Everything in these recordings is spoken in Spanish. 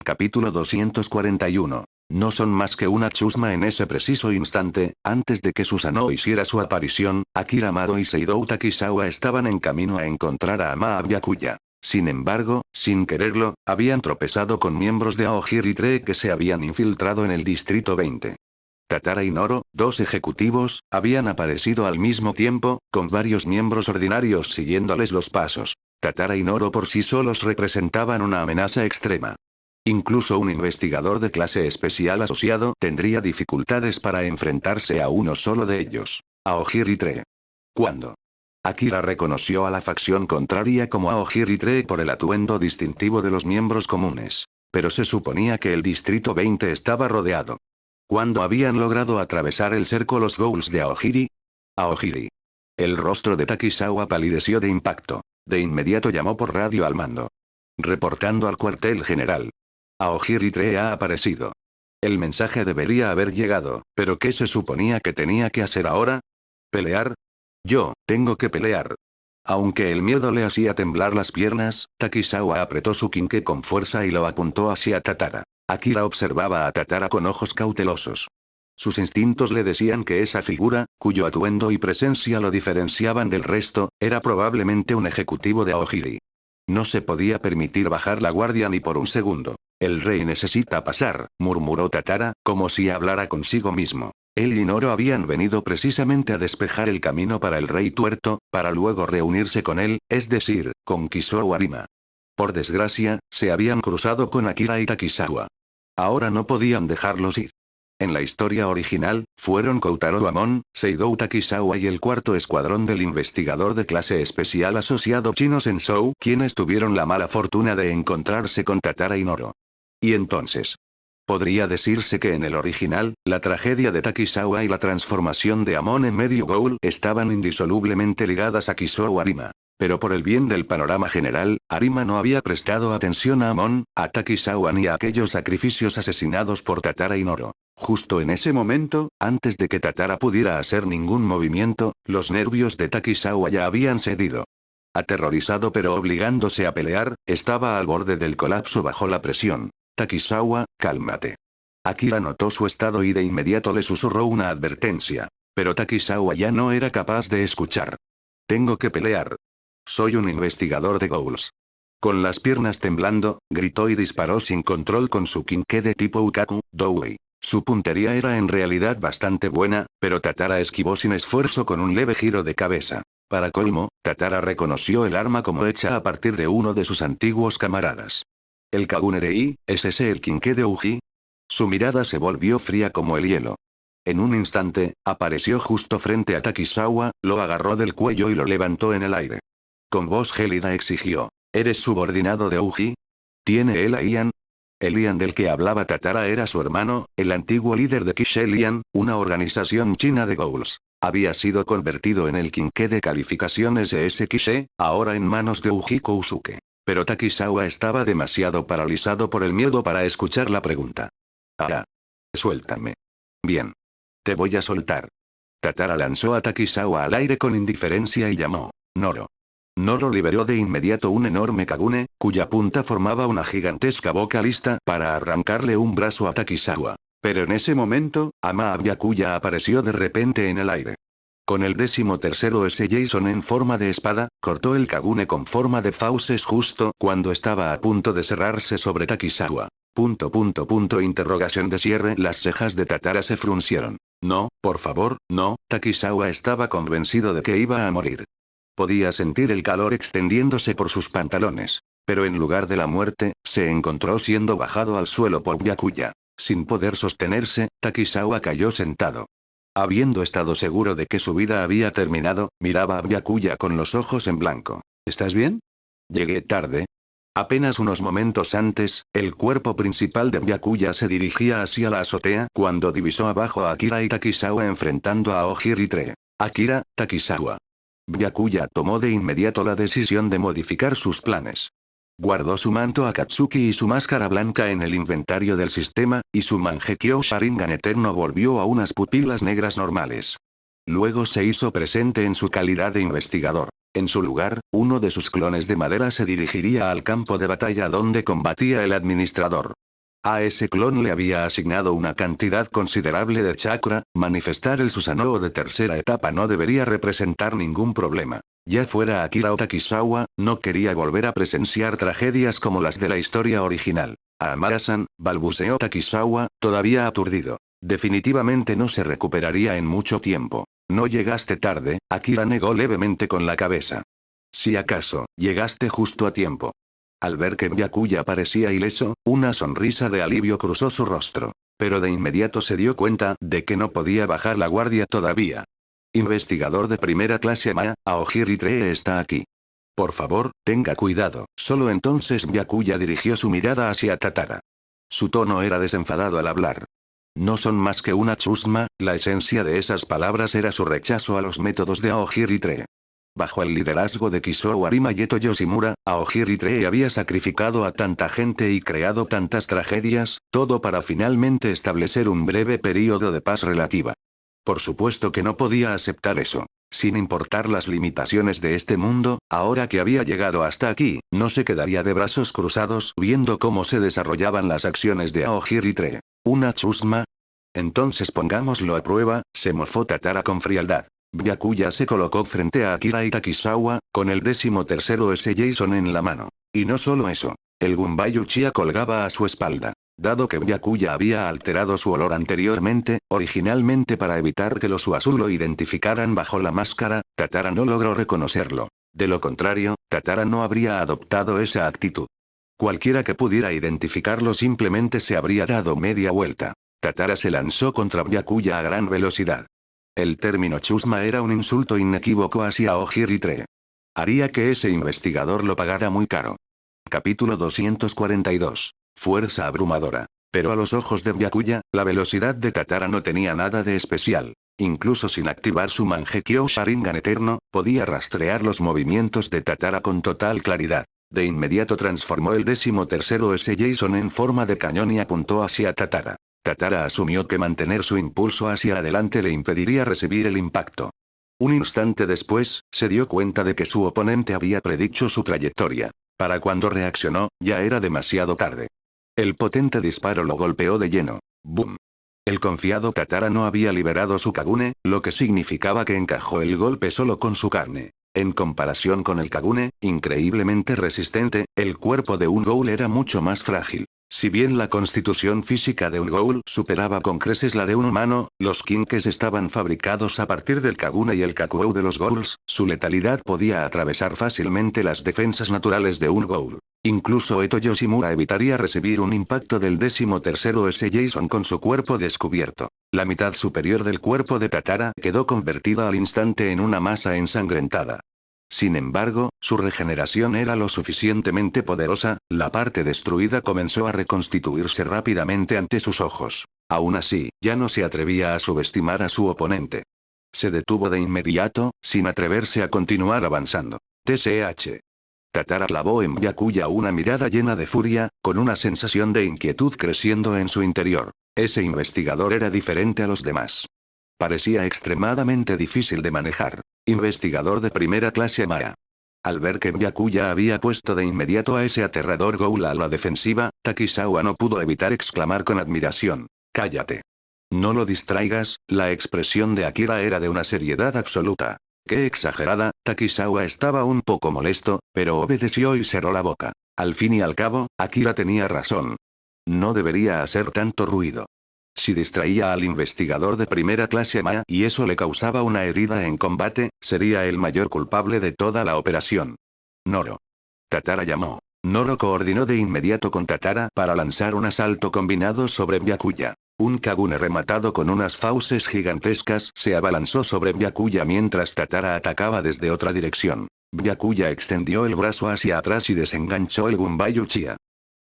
Capítulo 241. No son más que una chusma. En ese preciso instante, antes de que Susanoo hiciera su aparición, Akira Amado y Seidou Takizawa estaban en camino a encontrar a Ama Byakuya. Sin embargo, sin quererlo, habían tropezado con miembros de Aogiri Tree que se habían infiltrado en el Distrito 20. Tatara y Noro, dos ejecutivos, habían aparecido al mismo tiempo, con varios miembros ordinarios siguiéndoles los pasos. Tatara y Noro por sí solos representaban una amenaza extrema. Incluso un investigador de clase especial asociado tendría dificultades para enfrentarse a uno solo de ellos. Aogiri Tree. ¿Cuándo? Akira reconoció a la facción contraria como Aogiri Tree por el atuendo distintivo de los miembros comunes. Pero se suponía que el Distrito 20 estaba rodeado. ¿Cuándo habían logrado atravesar el cerco los Ghouls de Aogiri? Aogiri. El rostro de Takizawa palideció de impacto. De inmediato llamó por radio al mando. Reportando al cuartel general. Aogiri Tree ha aparecido. El mensaje debería haber llegado, pero ¿qué se suponía que tenía que hacer ahora? ¿Pelear? Yo, tengo que pelear. Aunque el miedo le hacía temblar las piernas, Takizawa apretó su quinqué con fuerza y lo apuntó hacia Tatara. Akira observaba a Tatara con ojos cautelosos. Sus instintos le decían que esa figura, cuyo atuendo y presencia lo diferenciaban del resto, era probablemente un ejecutivo de Aogiri. No se podía permitir bajar la guardia ni por un segundo. El rey necesita pasar, murmuró Tatara, como si hablara consigo mismo. Él y Noro habían venido precisamente a despejar el camino para el rey tuerto, para luego reunirse con él, es decir, con Kisou Arima. Por desgracia, se habían cruzado con Akira y Takizawa. Ahora no podían dejarlos ir. En la historia original, fueron Koutaro Amon, Seidou Takizawa y el cuarto escuadrón del investigador de clase especial asociado chino Sensou quienes tuvieron la mala fortuna de encontrarse con Tatara y Noro. Y entonces. Podría decirse que en el original, la tragedia de Takizawa y la transformación de Amon en medio Ghoul estaban indisolublemente ligadas a Kisou Arima. Pero por el bien del panorama general, Arima no había prestado atención a Amon, a Takizawa ni a aquellos sacrificios asesinados por Tatara y Noro. Justo en ese momento, antes de que Tatara pudiera hacer ningún movimiento, los nervios de Takizawa ya habían cedido. Aterrorizado pero obligándose a pelear, estaba al borde del colapso bajo la presión. Takizawa, cálmate. Akira notó su estado y de inmediato le susurró una advertencia. Pero Takizawa ya no era capaz de escuchar. Tengo que pelear. Soy un investigador de Ghouls. Con las piernas temblando, gritó y disparó sin control con su quinqué de tipo Ukaku, Doui. Su puntería era en realidad bastante buena, pero Tatara esquivó sin esfuerzo con un leve giro de cabeza. Para colmo, Tatara reconoció el arma como hecha a partir de uno de sus antiguos camaradas. ¿El Kagune de I, es ese el quinqué de Uji? Su mirada se volvió fría como el hielo. En un instante, apareció justo frente a Takizawa, lo agarró del cuello y lo levantó en el aire. Con voz gélida exigió. ¿Eres subordinado de Uji? ¿Tiene él a Ian? El Ian del que hablaba Tatara era su hermano, el antiguo líder de Kishelian, una organización china de Ghouls. Había sido convertido en el quinqué de calificaciones SS Kishe, ahora en manos de Uji Kousuke. Pero Takizawa estaba demasiado paralizado por el miedo para escuchar la pregunta. Ah. Suéltame. Bien. Te voy a soltar. Tatara lanzó a Takizawa al aire con indiferencia y llamó. Noro. Noro liberó de inmediato un enorme Kagune, cuya punta formaba una gigantesca boca lista para arrancarle un brazo a Takizawa. Pero en ese momento, Ama Byakuya apareció de repente en el aire. Con el 13º S. Jason en forma de espada, cortó el Kagune con forma de fauces justo cuando estaba a punto de cerrarse sobre Takizawa. Interrogación de cierre. Las cejas de Tatara se fruncieron. No, por favor, no. Takizawa estaba convencido de que iba a morir. Podía sentir el calor extendiéndose por sus pantalones. Pero en lugar de la muerte, se encontró siendo bajado al suelo por Byakuya. Sin poder sostenerse, Takizawa cayó sentado. Habiendo estado seguro de que su vida había terminado, miraba a Byakuya con los ojos en blanco. ¿Estás bien? Llegué tarde. Apenas unos momentos antes, el cuerpo principal de Byakuya se dirigía hacia la azotea cuando divisó abajo a Akira y Takizawa enfrentando a Aogiri Tree. Akira, Takizawa. Byakuya tomó de inmediato la decisión de modificar sus planes. Guardó su manto Akatsuki y su máscara blanca en el inventario del sistema, y su Mangekyo Sharingan eterno volvió a unas pupilas negras normales. Luego se hizo presente en su calidad de investigador. En su lugar, uno de sus clones de madera se dirigiría al campo de batalla donde combatía el administrador. A ese clon le había asignado una cantidad considerable de chakra, manifestar el Susanoo de tercera etapa no debería representar ningún problema. Ya fuera Akira o Takizawa, no quería volver a presenciar tragedias como las de la historia original. Amara-san, balbuceó Takizawa, todavía aturdido. Definitivamente no se recuperaría en mucho tiempo. No llegaste tarde, Akira negó levemente con la cabeza. Si acaso, llegaste justo a tiempo. Al ver que Byakuya parecía ileso, una sonrisa de alivio cruzó su rostro. Pero de inmediato se dio cuenta de que no podía bajar la guardia todavía. Investigador de primera clase Aogiri Tree está aquí. Por favor, tenga cuidado. Solo entonces Byakuya dirigió su mirada hacia Tatara. Su tono era desenfadado al hablar. No son más que una chusma, la esencia de esas palabras era su rechazo a los métodos de Aogiri Tree. Bajo el liderazgo de Kisou Arima y Eto Yoshimura, Aogiri Tree había sacrificado a tanta gente y creado tantas tragedias, todo para finalmente establecer un breve período de paz relativa. Por supuesto que no podía aceptar eso. Sin importar las limitaciones de este mundo, ahora que había llegado hasta aquí, no se quedaría de brazos cruzados viendo cómo se desarrollaban las acciones de Aogiri Tree. ¿Una chusma? Entonces pongámoslo a prueba, se mofó Tatara con frialdad. Byakuya se colocó frente a Akira y Takizawa, con el 13º S. Jason en la mano. Y no solo eso. El Gunbai Uchiha colgaba a su espalda. Dado que Byakuya había alterado su olor anteriormente, originalmente para evitar que los Uasu lo identificaran bajo la máscara, Tatara no logró reconocerlo. De lo contrario, Tatara no habría adoptado esa actitud. Cualquiera que pudiera identificarlo simplemente se habría dado media vuelta. Tatara se lanzó contra Byakuya a gran velocidad. El término chusma era un insulto inequívoco hacia Aogiri Tree. Haría que ese investigador lo pagara muy caro. Capítulo 242. Fuerza abrumadora. Pero a los ojos de Byakuya, la velocidad de Tatara no tenía nada de especial. Incluso sin activar su Mangekyo Sharingan eterno, podía rastrear los movimientos de Tatara con total claridad. De inmediato transformó el 13º S. Jason en forma de cañón y apuntó hacia Tatara. Tatara asumió que mantener su impulso hacia adelante le impediría recibir el impacto. Un instante después, se dio cuenta de que su oponente había predicho su trayectoria. Para cuando reaccionó, ya era demasiado tarde. El potente disparo lo golpeó de lleno. ¡Bum! El confiado Tatara no había liberado su Kagune, lo que significaba que encajó el golpe solo con su carne. En comparación con el Kagune, increíblemente resistente, el cuerpo de un Ghoul era mucho más frágil. Si bien la constitución física de un Ghoul superaba con creces la de un humano, los Kinkes estaban fabricados a partir del Kagune y el Kakuou de los Ghouls, su letalidad podía atravesar fácilmente las defensas naturales de un Ghoul. Incluso Eto Yoshimura evitaría recibir un impacto del 13º S. Jason con su cuerpo descubierto. La mitad superior del cuerpo de Tatara quedó convertida al instante en una masa ensangrentada. Sin embargo, su regeneración era lo suficientemente poderosa, la parte destruida comenzó a reconstituirse rápidamente ante sus ojos. Aún así, ya no se atrevía a subestimar a su oponente. Se detuvo de inmediato, sin atreverse a continuar avanzando. TSH. Tatara clavó en Byakuya una mirada llena de furia, con una sensación de inquietud creciendo en su interior. Ese investigador era diferente a los demás. Parecía extremadamente difícil de manejar. Investigador de primera clase Maya. Al ver que Byakuya había puesto de inmediato a ese aterrador Ghoul a la defensiva, Takizawa no pudo evitar exclamar con admiración. «¡Cállate! No lo distraigas», la expresión de Akira era de una seriedad absoluta. «¡Qué exagerada!». Takizawa estaba un poco molesto, pero obedeció y cerró la boca. Al fin y al cabo, Akira tenía razón. No debería hacer tanto ruido. Si distraía al investigador de primera clase Maya y eso le causaba una herida en combate, sería el mayor culpable de toda la operación. Noro. Tatara llamó. Noro coordinó de inmediato con Tatara para lanzar un asalto combinado sobre Byakuya. Un Kagune rematado con unas fauces gigantescas se abalanzó sobre Byakuya mientras Tatara atacaba desde otra dirección. Byakuya extendió el brazo hacia atrás y desenganchó el Gunbai Uchiha.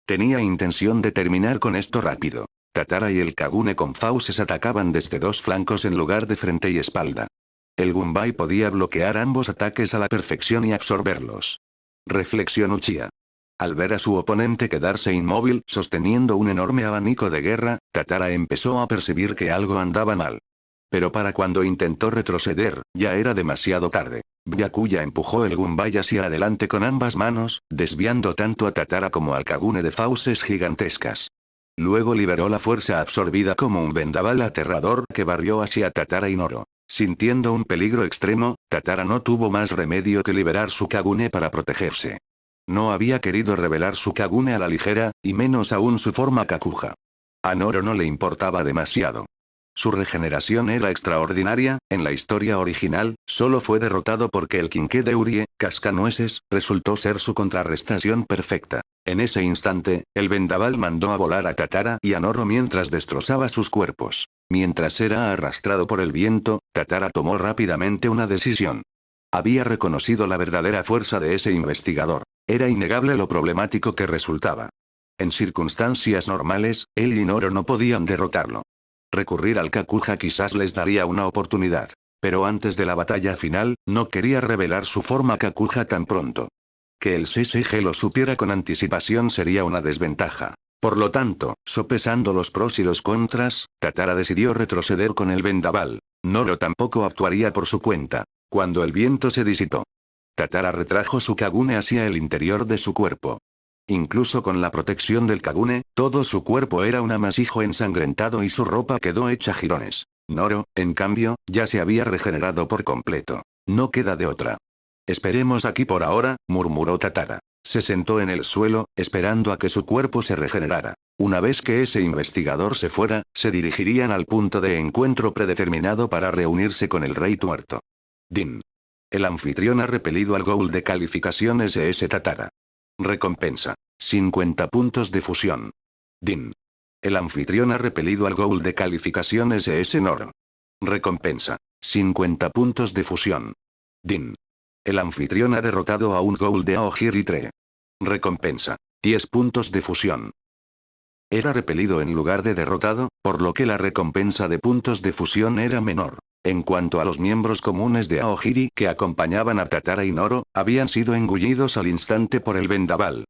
Tenía intención de terminar con esto rápido. Tatara y el Kagune con fauces atacaban desde dos flancos en lugar de frente y espalda. El Gunbai podía bloquear ambos ataques a la perfección y absorberlos. Reflexión Uchiha. Al ver a su oponente quedarse inmóvil sosteniendo un enorme abanico de guerra, Tatara empezó a percibir que algo andaba mal. Pero para cuando intentó retroceder, ya era demasiado tarde. Byakuya empujó el Gunbai hacia adelante con ambas manos, desviando tanto a Tatara como al Kagune de fauces gigantescas. Luego liberó la fuerza absorbida como un vendaval aterrador que barrió hacia Tatara y Noro. Sintiendo un peligro extremo, Tatara no tuvo más remedio que liberar su Kagune para protegerse. No había querido revelar su Kagune a la ligera, y menos aún su forma Kakuja. A Noro no le importaba demasiado. Su regeneración era extraordinaria. En la historia original, solo fue derrotado porque el Quinqué de Urie, Cascanueces, resultó ser su contrarrestación perfecta. En ese instante, el vendaval mandó a volar a Tatara y a Noro mientras destrozaba sus cuerpos. Mientras era arrastrado por el viento, Tatara tomó rápidamente una decisión. Había reconocido la verdadera fuerza de ese investigador. Era innegable lo problemático que resultaba. En circunstancias normales, él y Noro no podían derrotarlo. Recurrir al Kakuja quizás les daría una oportunidad. Pero antes de la batalla final, no quería revelar su forma Kakuja tan pronto. Que el CCG lo supiera con anticipación sería una desventaja. Por lo tanto, sopesando los pros y los contras, Tatara decidió retroceder con el vendaval. Noro tampoco actuaría por su cuenta. Cuando el viento se disipó, Tatara retrajo su Kagune hacia el interior de su cuerpo. Incluso con la protección del Kagune, todo su cuerpo era un amasijo ensangrentado y su ropa quedó hecha jirones. Noro, en cambio, ya se había regenerado por completo. No queda de otra. Esperemos aquí por ahora, murmuró Tatara. Se sentó en el suelo, esperando a que su cuerpo se regenerara. Una vez que ese investigador se fuera, se dirigirían al punto de encuentro predeterminado para reunirse con el rey tuerto. Din. El anfitrión ha repelido al Ghoul de calificación SS Tatara. Recompensa. 50 puntos de fusión. Din. El anfitrión ha repelido al Ghoul de calificación SS Noro. Recompensa. 50 puntos de fusión. Din. El anfitrión ha derrotado a un Ghoul de Aogiri 3. Recompensa. 10 puntos de fusión. Era repelido en lugar de derrotado, por lo que la recompensa de puntos de fusión era menor. En cuanto a los miembros comunes de Aogiri que acompañaban a Tatara y Noro, habían sido engullidos al instante por el vendaval.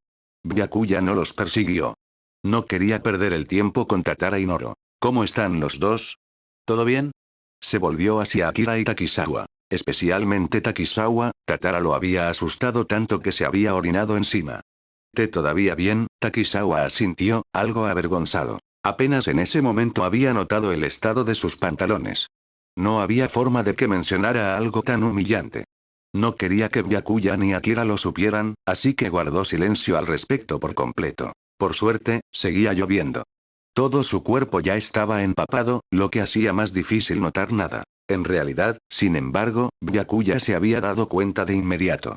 Byakuya no los persiguió. No quería perder el tiempo con Tatara y Noro. ¿Cómo están los dos? ¿Todo bien? Se volvió hacia Akira y Takizawa. Especialmente Takizawa, Tatara lo había asustado tanto que se había orinado encima. ¿Te todavía bien? Takizawa asintió, algo avergonzado. Apenas en ese momento había notado el estado de sus pantalones. No había forma de que mencionara algo tan humillante. No quería que Byakuya ni Akira lo supieran, así que guardó silencio al respecto por completo. Por suerte, seguía lloviendo. Todo su cuerpo ya estaba empapado, lo que hacía más difícil notar nada. En realidad, sin embargo, Byakuya se había dado cuenta de inmediato.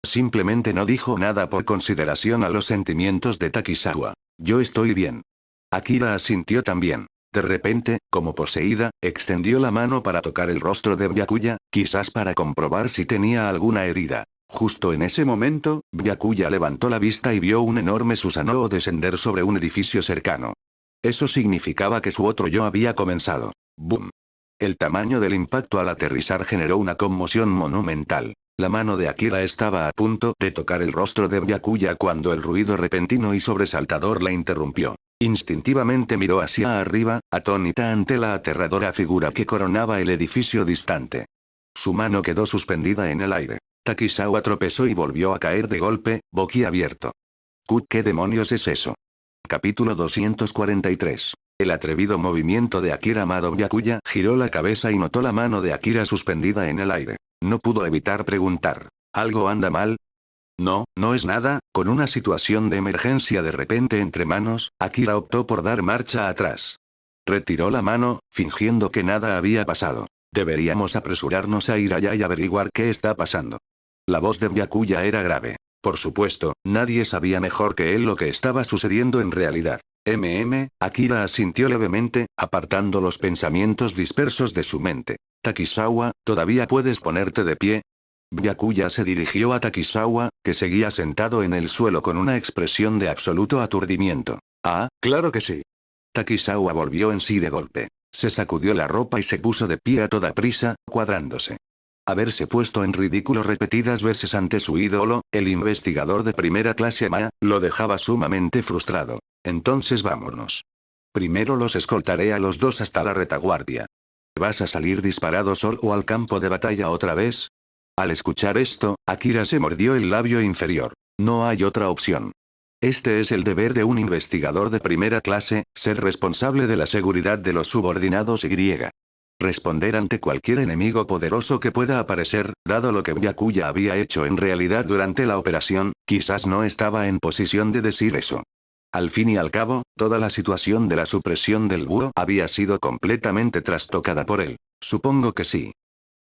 Simplemente no dijo nada por consideración a los sentimientos de Takizawa. Yo estoy bien. Akira asintió también. De repente, como poseída, extendió la mano para tocar el rostro de Byakuya, quizás para comprobar si tenía alguna herida. Justo en ese momento, Byakuya levantó la vista y vio un enorme Susanoo descender sobre un edificio cercano. Eso significaba que su otro yo había comenzado. ¡Boom! El tamaño del impacto al aterrizar generó una conmoción monumental. La mano de Akira estaba a punto de tocar el rostro de Byakuya cuando el ruido repentino y sobresaltador la interrumpió. Instintivamente miró hacia arriba, atónita ante la aterradora figura que coronaba el edificio distante. Su mano quedó suspendida en el aire. Takizawa tropezó y volvió a caer de golpe, boquiabierto. ¿Qué demonios es eso? Capítulo 243. El atrevido movimiento de Akira Amado Byakuya giró la cabeza y notó la mano de Akira suspendida en el aire. No pudo evitar preguntar. ¿Algo anda mal? No, no es nada. Con una situación de emergencia de repente entre manos, Akira optó por dar marcha atrás. Retiró la mano, fingiendo que nada había pasado. Deberíamos apresurarnos a ir allá y averiguar qué está pasando. La voz de Byakuya era grave. Por supuesto, nadie sabía mejor que él lo que estaba sucediendo en realidad. Akira asintió levemente, apartando los pensamientos dispersos de su mente. Takizawa, ¿todavía puedes ponerte de pie? Byakuya se dirigió a Takizawa, que seguía sentado en el suelo con una expresión de absoluto aturdimiento. Ah, claro que sí. Takizawa volvió en sí de golpe. Se sacudió la ropa y se puso de pie a toda prisa, cuadrándose. Haberse puesto en ridículo repetidas veces ante su ídolo, el investigador de primera clase Ma, lo dejaba sumamente frustrado. Entonces vámonos. Primero los escoltaré a los dos hasta la retaguardia. ¿Vas a salir disparado solo al campo de batalla otra vez? Al escuchar esto, Akira se mordió el labio inferior. No hay otra opción. Este es el deber de un investigador de primera clase, ser responsable de la seguridad de los subordinados y responder ante cualquier enemigo poderoso que pueda aparecer, dado lo que Byakuya había hecho en realidad durante la operación, quizás no estaba en posición de decir eso. Al fin y al cabo, toda la situación de la supresión del búho había sido completamente trastocada por él. Supongo que sí.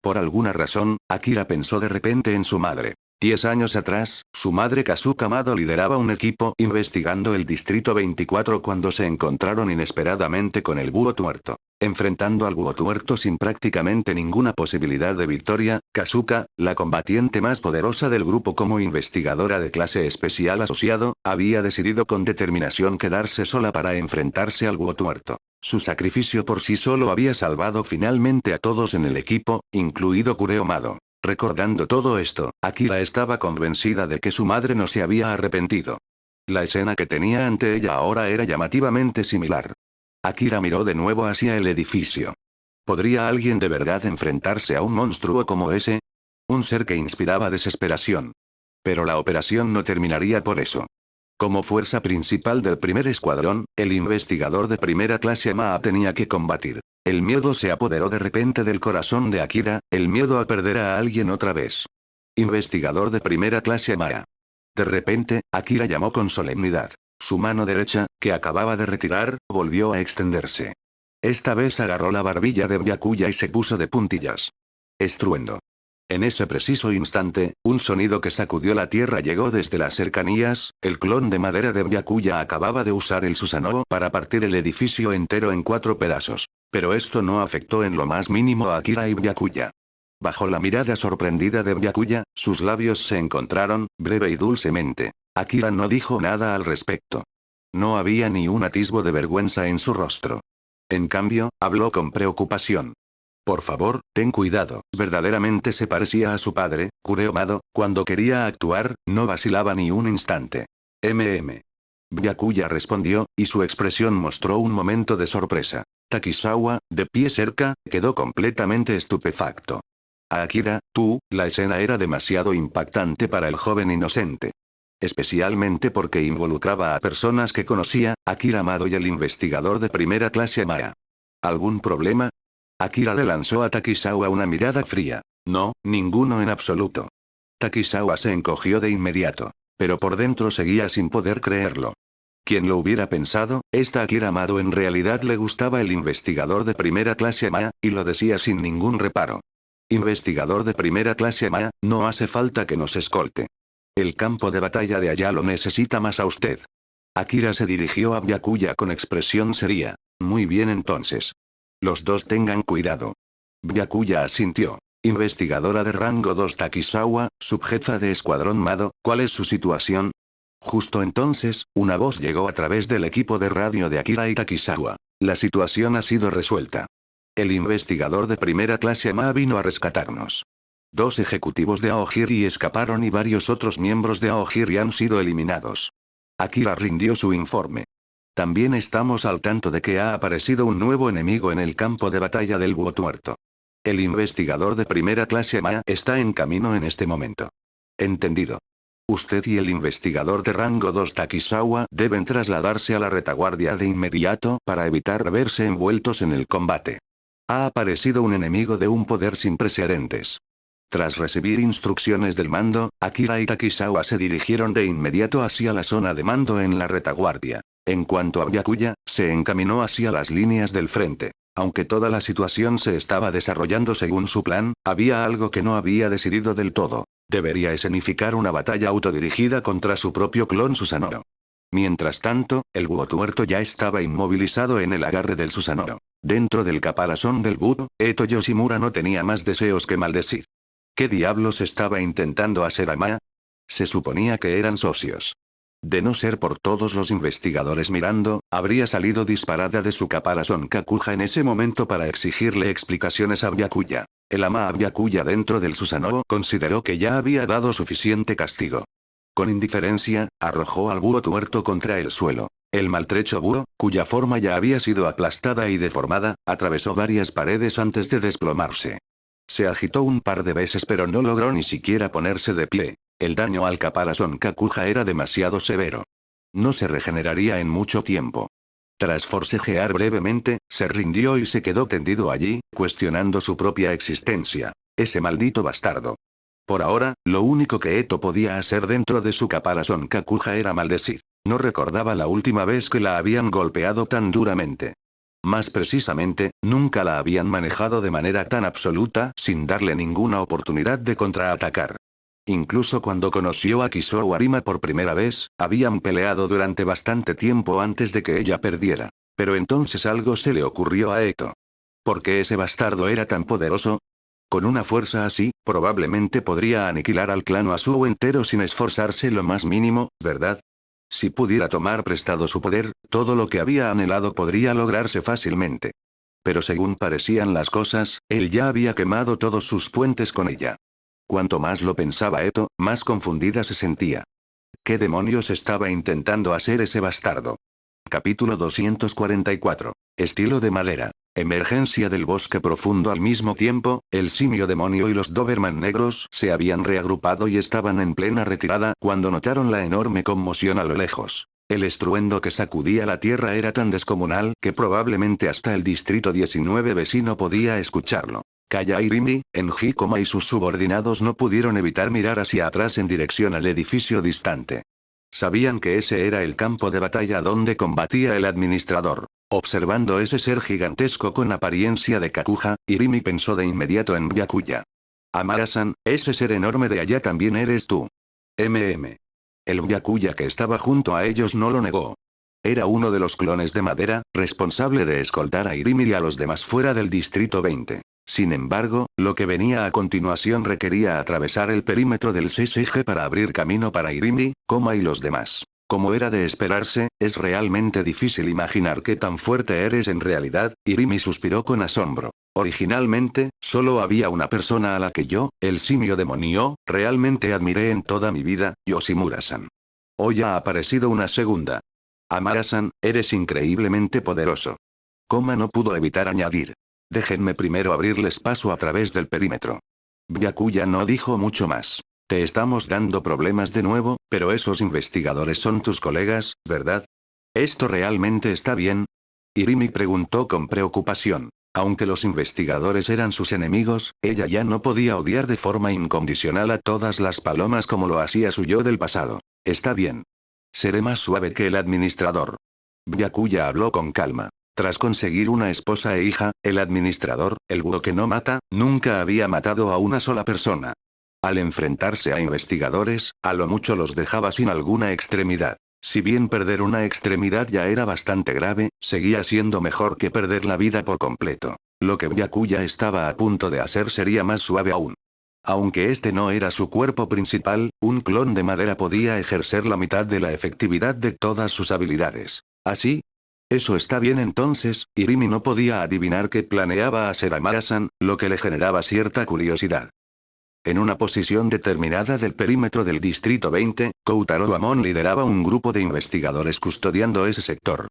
Por alguna razón, Akira pensó de repente en su madre. 10 años atrás, su madre Kazuka Amado lideraba un equipo investigando el Distrito 24 cuando se encontraron inesperadamente con el búho tuerto. Enfrentando al búho tuerto sin prácticamente ninguna posibilidad de victoria, Kazuka, la combatiente más poderosa del grupo como investigadora de clase especial asociado, había decidido con determinación quedarse sola para enfrentarse al búho tuerto. Su sacrificio por sí solo había salvado finalmente a todos en el equipo, incluido Kureo Amado. Recordando todo esto, Akira estaba convencida de que su madre no se había arrepentido. La escena que tenía ante ella ahora era llamativamente similar. Akira miró de nuevo hacia el edificio. ¿Podría alguien de verdad enfrentarse a un monstruo como ese? Un ser que inspiraba desesperación. Pero la operación no terminaría por eso. Como fuerza principal del primer escuadrón, el investigador de primera clase Maa tenía que combatir. El miedo se apoderó de repente del corazón de Akira, el miedo a perder a alguien otra vez. Investigador de primera clase Maa. De repente, Akira llamó con solemnidad. Su mano derecha, que acababa de retirar, volvió a extenderse. Esta vez agarró la barbilla de Byakuya y se puso de puntillas. Estruendo. En ese preciso instante, un sonido que sacudió la tierra llegó desde las cercanías, el clon de madera de Byakuya acababa de usar el Susanoo para partir el edificio entero en 4 pedazos. Pero esto no afectó en lo más mínimo a Akira y Byakuya. Bajo la mirada sorprendida de Byakuya, sus labios se encontraron, breve y dulcemente. Akira no dijo nada al respecto. No había ni un atisbo de vergüenza en su rostro. En cambio, habló con preocupación. Por favor, ten cuidado. Verdaderamente se parecía a su padre, Kureo Amado, cuando quería actuar, no vacilaba ni un instante. Byakuya respondió, y su expresión mostró un momento de sorpresa. Takizawa, de pie cerca, quedó completamente estupefacto. A Akira, la escena era demasiado impactante para el joven inocente. Especialmente porque involucraba a personas que conocía, Akira Amado y el investigador de primera clase Maa. ¿Algún problema? Akira le lanzó a Takizawa una mirada fría. No, ninguno en absoluto. Takizawa se encogió de inmediato. Pero por dentro seguía sin poder creerlo. ¿Quién lo hubiera pensado? Esta Akira Amado en realidad le gustaba el investigador de primera clase Maa, y lo decía sin ningún reparo. Investigador de primera clase Maa, no hace falta que nos escolte. El campo de batalla de allá lo necesita más a usted. Akira se dirigió a Byakuya con expresión seria. Muy bien entonces. Los dos tengan cuidado. Byakuya asintió. Investigadora de rango 2 Takizawa, subjefa de escuadrón Mado, ¿cuál es su situación? Justo entonces, una voz llegó a través del equipo de radio de Akira y Takizawa. La situación ha sido resuelta. El investigador de primera clase Maa vino a rescatarnos. 2 ejecutivos de Aogiri escaparon y varios otros miembros de Aogiri han sido eliminados. Akira rindió su informe. También estamos al tanto de que ha aparecido un nuevo enemigo en el campo de batalla del búho tuerto. El investigador de primera clase Maa está en camino en este momento. Entendido. Usted y el investigador de rango 2 Takizawa deben trasladarse a la retaguardia de inmediato para evitar verse envueltos en el combate. Ha aparecido un enemigo de un poder sin precedentes. Tras recibir instrucciones del mando, Akira y Takizawa se dirigieron de inmediato hacia la zona de mando en la retaguardia. En cuanto a Byakuya, se encaminó hacia las líneas del frente. Aunque toda la situación se estaba desarrollando según su plan, había algo que no había decidido del todo. Debería escenificar una batalla autodirigida contra su propio clon Susanoo. Mientras tanto, el búho tuerto ya estaba inmovilizado en el agarre del Susanoo. Dentro del caparazón del búho, Eto Yoshimura no tenía más deseos que maldecir. ¿Qué diablos estaba intentando hacer Maa? Se suponía que eran socios. De no ser por todos los investigadores mirando, habría salido disparada de su caparazón Kakuja en ese momento para exigirle explicaciones a Byakuya. El ama a Byakuya dentro del Susanoo consideró que ya había dado suficiente castigo. Con indiferencia, arrojó al búho tuerto contra el suelo. El maltrecho búho, cuya forma ya había sido aplastada y deformada, atravesó varias paredes antes de desplomarse. Se agitó un par de veces pero no logró ni siquiera ponerse de pie. El daño al caparazón Kakuja era demasiado severo. No se regeneraría en mucho tiempo. Tras forcejear brevemente, se rindió y se quedó tendido allí, cuestionando su propia existencia. Ese maldito bastardo. Por ahora, lo único que Eto podía hacer dentro de su caparazón Kakuja era maldecir. No recordaba la última vez que la habían golpeado tan duramente. Más precisamente, nunca la habían manejado de manera tan absoluta sin darle ninguna oportunidad de contraatacar. Incluso cuando conoció a Kisou Arima por primera vez, habían peleado durante bastante tiempo antes de que ella perdiera. Pero entonces algo se le ocurrió a Eto. ¿Por qué ese bastardo era tan poderoso? Con una fuerza así, probablemente podría aniquilar al clan Oasuo entero sin esforzarse lo más mínimo, ¿verdad? Si pudiera tomar prestado su poder, todo lo que había anhelado podría lograrse fácilmente. Pero según parecían las cosas, él ya había quemado todos sus puentes con ella. Cuanto más lo pensaba Eto, más confundida se sentía. ¿Qué demonios estaba intentando hacer ese bastardo? Capítulo 244. Estilo de madera. Emergencia del bosque profundo. Al mismo tiempo, el simio demonio y los Doberman negros se habían reagrupado y estaban en plena retirada cuando notaron la enorme conmoción a lo lejos. El estruendo que sacudía la tierra era tan descomunal que probablemente hasta el distrito 19 vecino podía escucharlo. Kaya Irimi, Enjikoma y sus subordinados no pudieron evitar mirar hacia atrás en dirección al edificio distante. Sabían que ese era el campo de batalla donde combatía el administrador. Observando ese ser gigantesco con apariencia de Kakuja, Irimi pensó de inmediato en Byakuya. Amara-san, ese ser enorme de allá también eres tú. El Byakuya que estaba junto a ellos no lo negó. Era uno de los clones de madera, responsable de escoltar a Irimi y a los demás fuera del distrito 20. Sin embargo, lo que venía a continuación requería atravesar el perímetro del CSG para abrir camino para Irimi, Koma y los demás. Como era de esperarse, es realmente difícil imaginar qué tan fuerte eres en realidad, Irimi suspiró con asombro. Originalmente, solo había una persona a la que yo, el simio demonio, realmente admiré en toda mi vida, Yoshimura-san. Hoy ha aparecido una segunda. Amara-san, eres increíblemente poderoso. Koma no pudo evitar añadir. Déjenme primero abrirles paso a través del perímetro. Byakuya no dijo mucho más. Te estamos dando problemas de nuevo, pero esos investigadores son tus colegas, ¿verdad? ¿Esto realmente está bien? Irimi preguntó con preocupación. Aunque los investigadores eran sus enemigos, ella ya no podía odiar de forma incondicional a todas las palomas como lo hacía su yo del pasado. Está bien. Seré más suave que el administrador. Byakuya habló con calma. Tras conseguir una esposa e hija, el administrador, el búho que no mata, nunca había matado a una sola persona. Al enfrentarse a investigadores, a lo mucho los dejaba sin alguna extremidad. Si bien perder una extremidad ya era bastante grave, seguía siendo mejor que perder la vida por completo. Lo que Byakuya estaba a punto de hacer sería más suave aún. Aunque este no era su cuerpo principal, un clon de madera podía ejercer la mitad de la efectividad de todas sus habilidades. ¿Así? Eso está bien entonces, Irimi no podía adivinar qué planeaba hacer Amara-san, lo que le generaba cierta curiosidad. En una posición determinada del perímetro del distrito 20, Koutaro Amon lideraba un grupo de investigadores custodiando ese sector.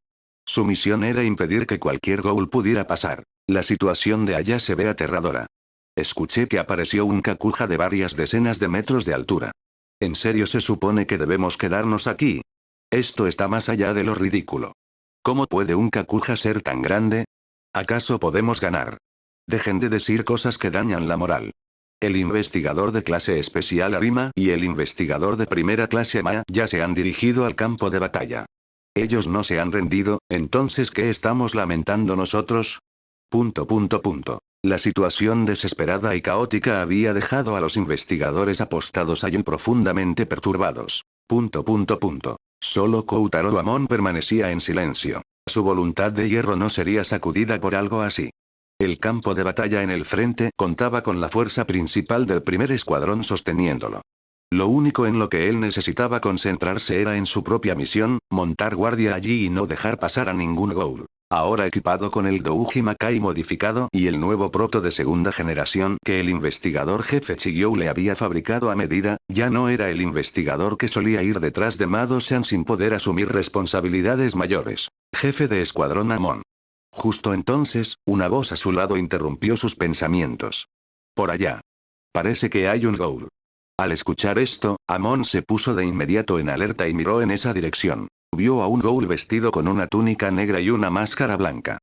Su misión era impedir que cualquier ghoul pudiera pasar. La situación de allá se ve aterradora. Escuché que apareció un Kakuja de varias decenas de metros de altura. ¿En serio se supone que debemos quedarnos aquí? Esto está más allá de lo ridículo. ¿Cómo puede un Kakuja ser tan grande? ¿Acaso podemos ganar? Dejen de decir cosas que dañan la moral. El investigador de clase especial Arima y el investigador de primera clase Maya ya se han dirigido al campo de batalla. Ellos no se han rendido, entonces ¿qué estamos lamentando nosotros? ... La situación desesperada y caótica había dejado a los investigadores apostados allí profundamente perturbados. ... Solo Koutaro Amon permanecía en silencio. Su voluntad de hierro no sería sacudida por algo así. El campo de batalla en el frente contaba con la fuerza principal del primer escuadrón sosteniéndolo. Lo único en lo que él necesitaba concentrarse era en su propia misión, montar guardia allí y no dejar pasar a ningún ghoul. Ahora equipado con el Douji Makai modificado y el nuevo proto de segunda generación que el investigador jefe Chiyou le había fabricado a medida, ya no era el investigador que solía ir detrás de Mado-san sin poder asumir responsabilidades mayores. Jefe de escuadrón Amon. Justo entonces, una voz a su lado interrumpió sus pensamientos. Por allá. Parece que hay un ghoul. Al escuchar esto, Amon se puso de inmediato en alerta y miró en esa dirección. Vio a un ghoul vestido con una túnica negra y una máscara blanca.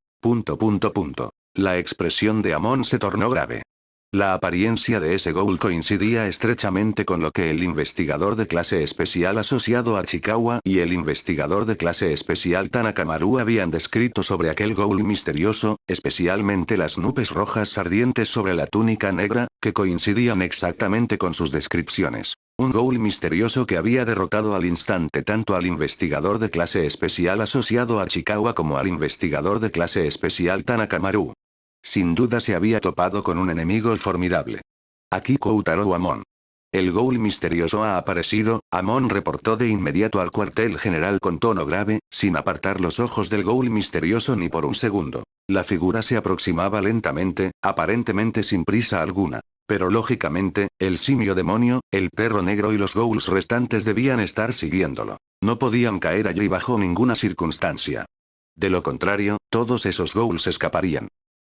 La expresión de Amon se tornó grave. La apariencia de ese ghoul coincidía estrechamente con lo que el investigador de clase especial asociado a Chikawa y el investigador de clase especial Tanakamaru habían descrito sobre aquel ghoul misterioso, especialmente las nubes rojas ardientes sobre la túnica negra, que coincidían exactamente con sus descripciones. Un ghoul misterioso que había derrotado al instante tanto al investigador de clase especial asociado a Chikawa como al investigador de clase especial Tanakamaru. Sin duda se había topado con un enemigo formidable. Aquí Koutaro Amon. El ghoul misterioso ha aparecido, Amon reportó de inmediato al cuartel general con tono grave, sin apartar los ojos del ghoul misterioso ni por un segundo. La figura se aproximaba lentamente, aparentemente sin prisa alguna. Pero lógicamente, el simio demonio, el perro negro y los ghouls restantes debían estar siguiéndolo. No podían caer allí bajo ninguna circunstancia. De lo contrario, todos esos ghouls escaparían.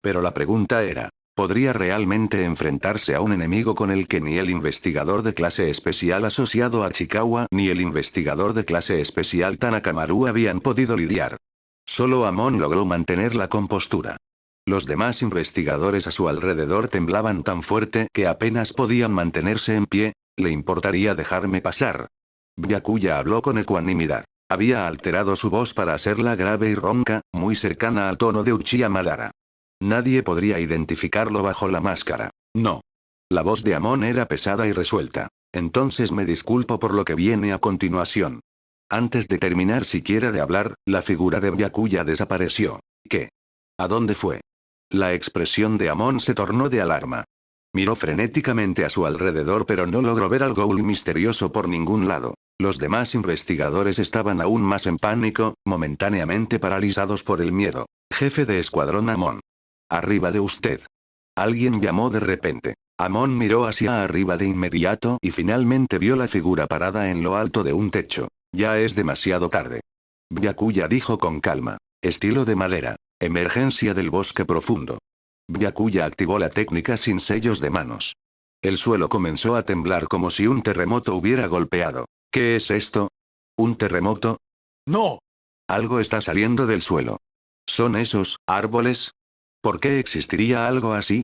Pero la pregunta era, ¿podría realmente enfrentarse a un enemigo con el que ni el investigador de clase especial asociado a Chikawa ni el investigador de clase especial Tanakamaru habían podido lidiar? Solo Amon logró mantener la compostura. Los demás investigadores a su alrededor temblaban tan fuerte que apenas podían mantenerse en pie. ¿Le importaría dejarme pasar? Byakuya habló con ecuanimidad. Había alterado su voz para hacerla grave y ronca, muy cercana al tono de Uchiha Madara. Nadie podría identificarlo bajo la máscara. No. La voz de Amon era pesada y resuelta. Entonces me disculpo por lo que viene a continuación. Antes de terminar siquiera de hablar, la figura de Byakuya desapareció. ¿Qué? ¿A dónde fue? La expresión de Amon se tornó de alarma. Miró frenéticamente a su alrededor pero no logró ver al ghoul misterioso por ningún lado. Los demás investigadores estaban aún más en pánico, momentáneamente paralizados por el miedo. Jefe de escuadrón Amon. Arriba de usted. Alguien llamó de repente. Amon miró hacia arriba de inmediato y finalmente vio la figura parada en lo alto de un techo. Ya es demasiado tarde. Byakuya dijo con calma. Estilo de madera. Emergencia del bosque profundo. Byakuya activó la técnica sin sellos de manos. El suelo comenzó a temblar como si un terremoto hubiera golpeado. ¿Qué es esto? ¿Un terremoto? ¡No! Algo está saliendo del suelo. ¿Son esos árboles? ¿Por qué existiría algo así?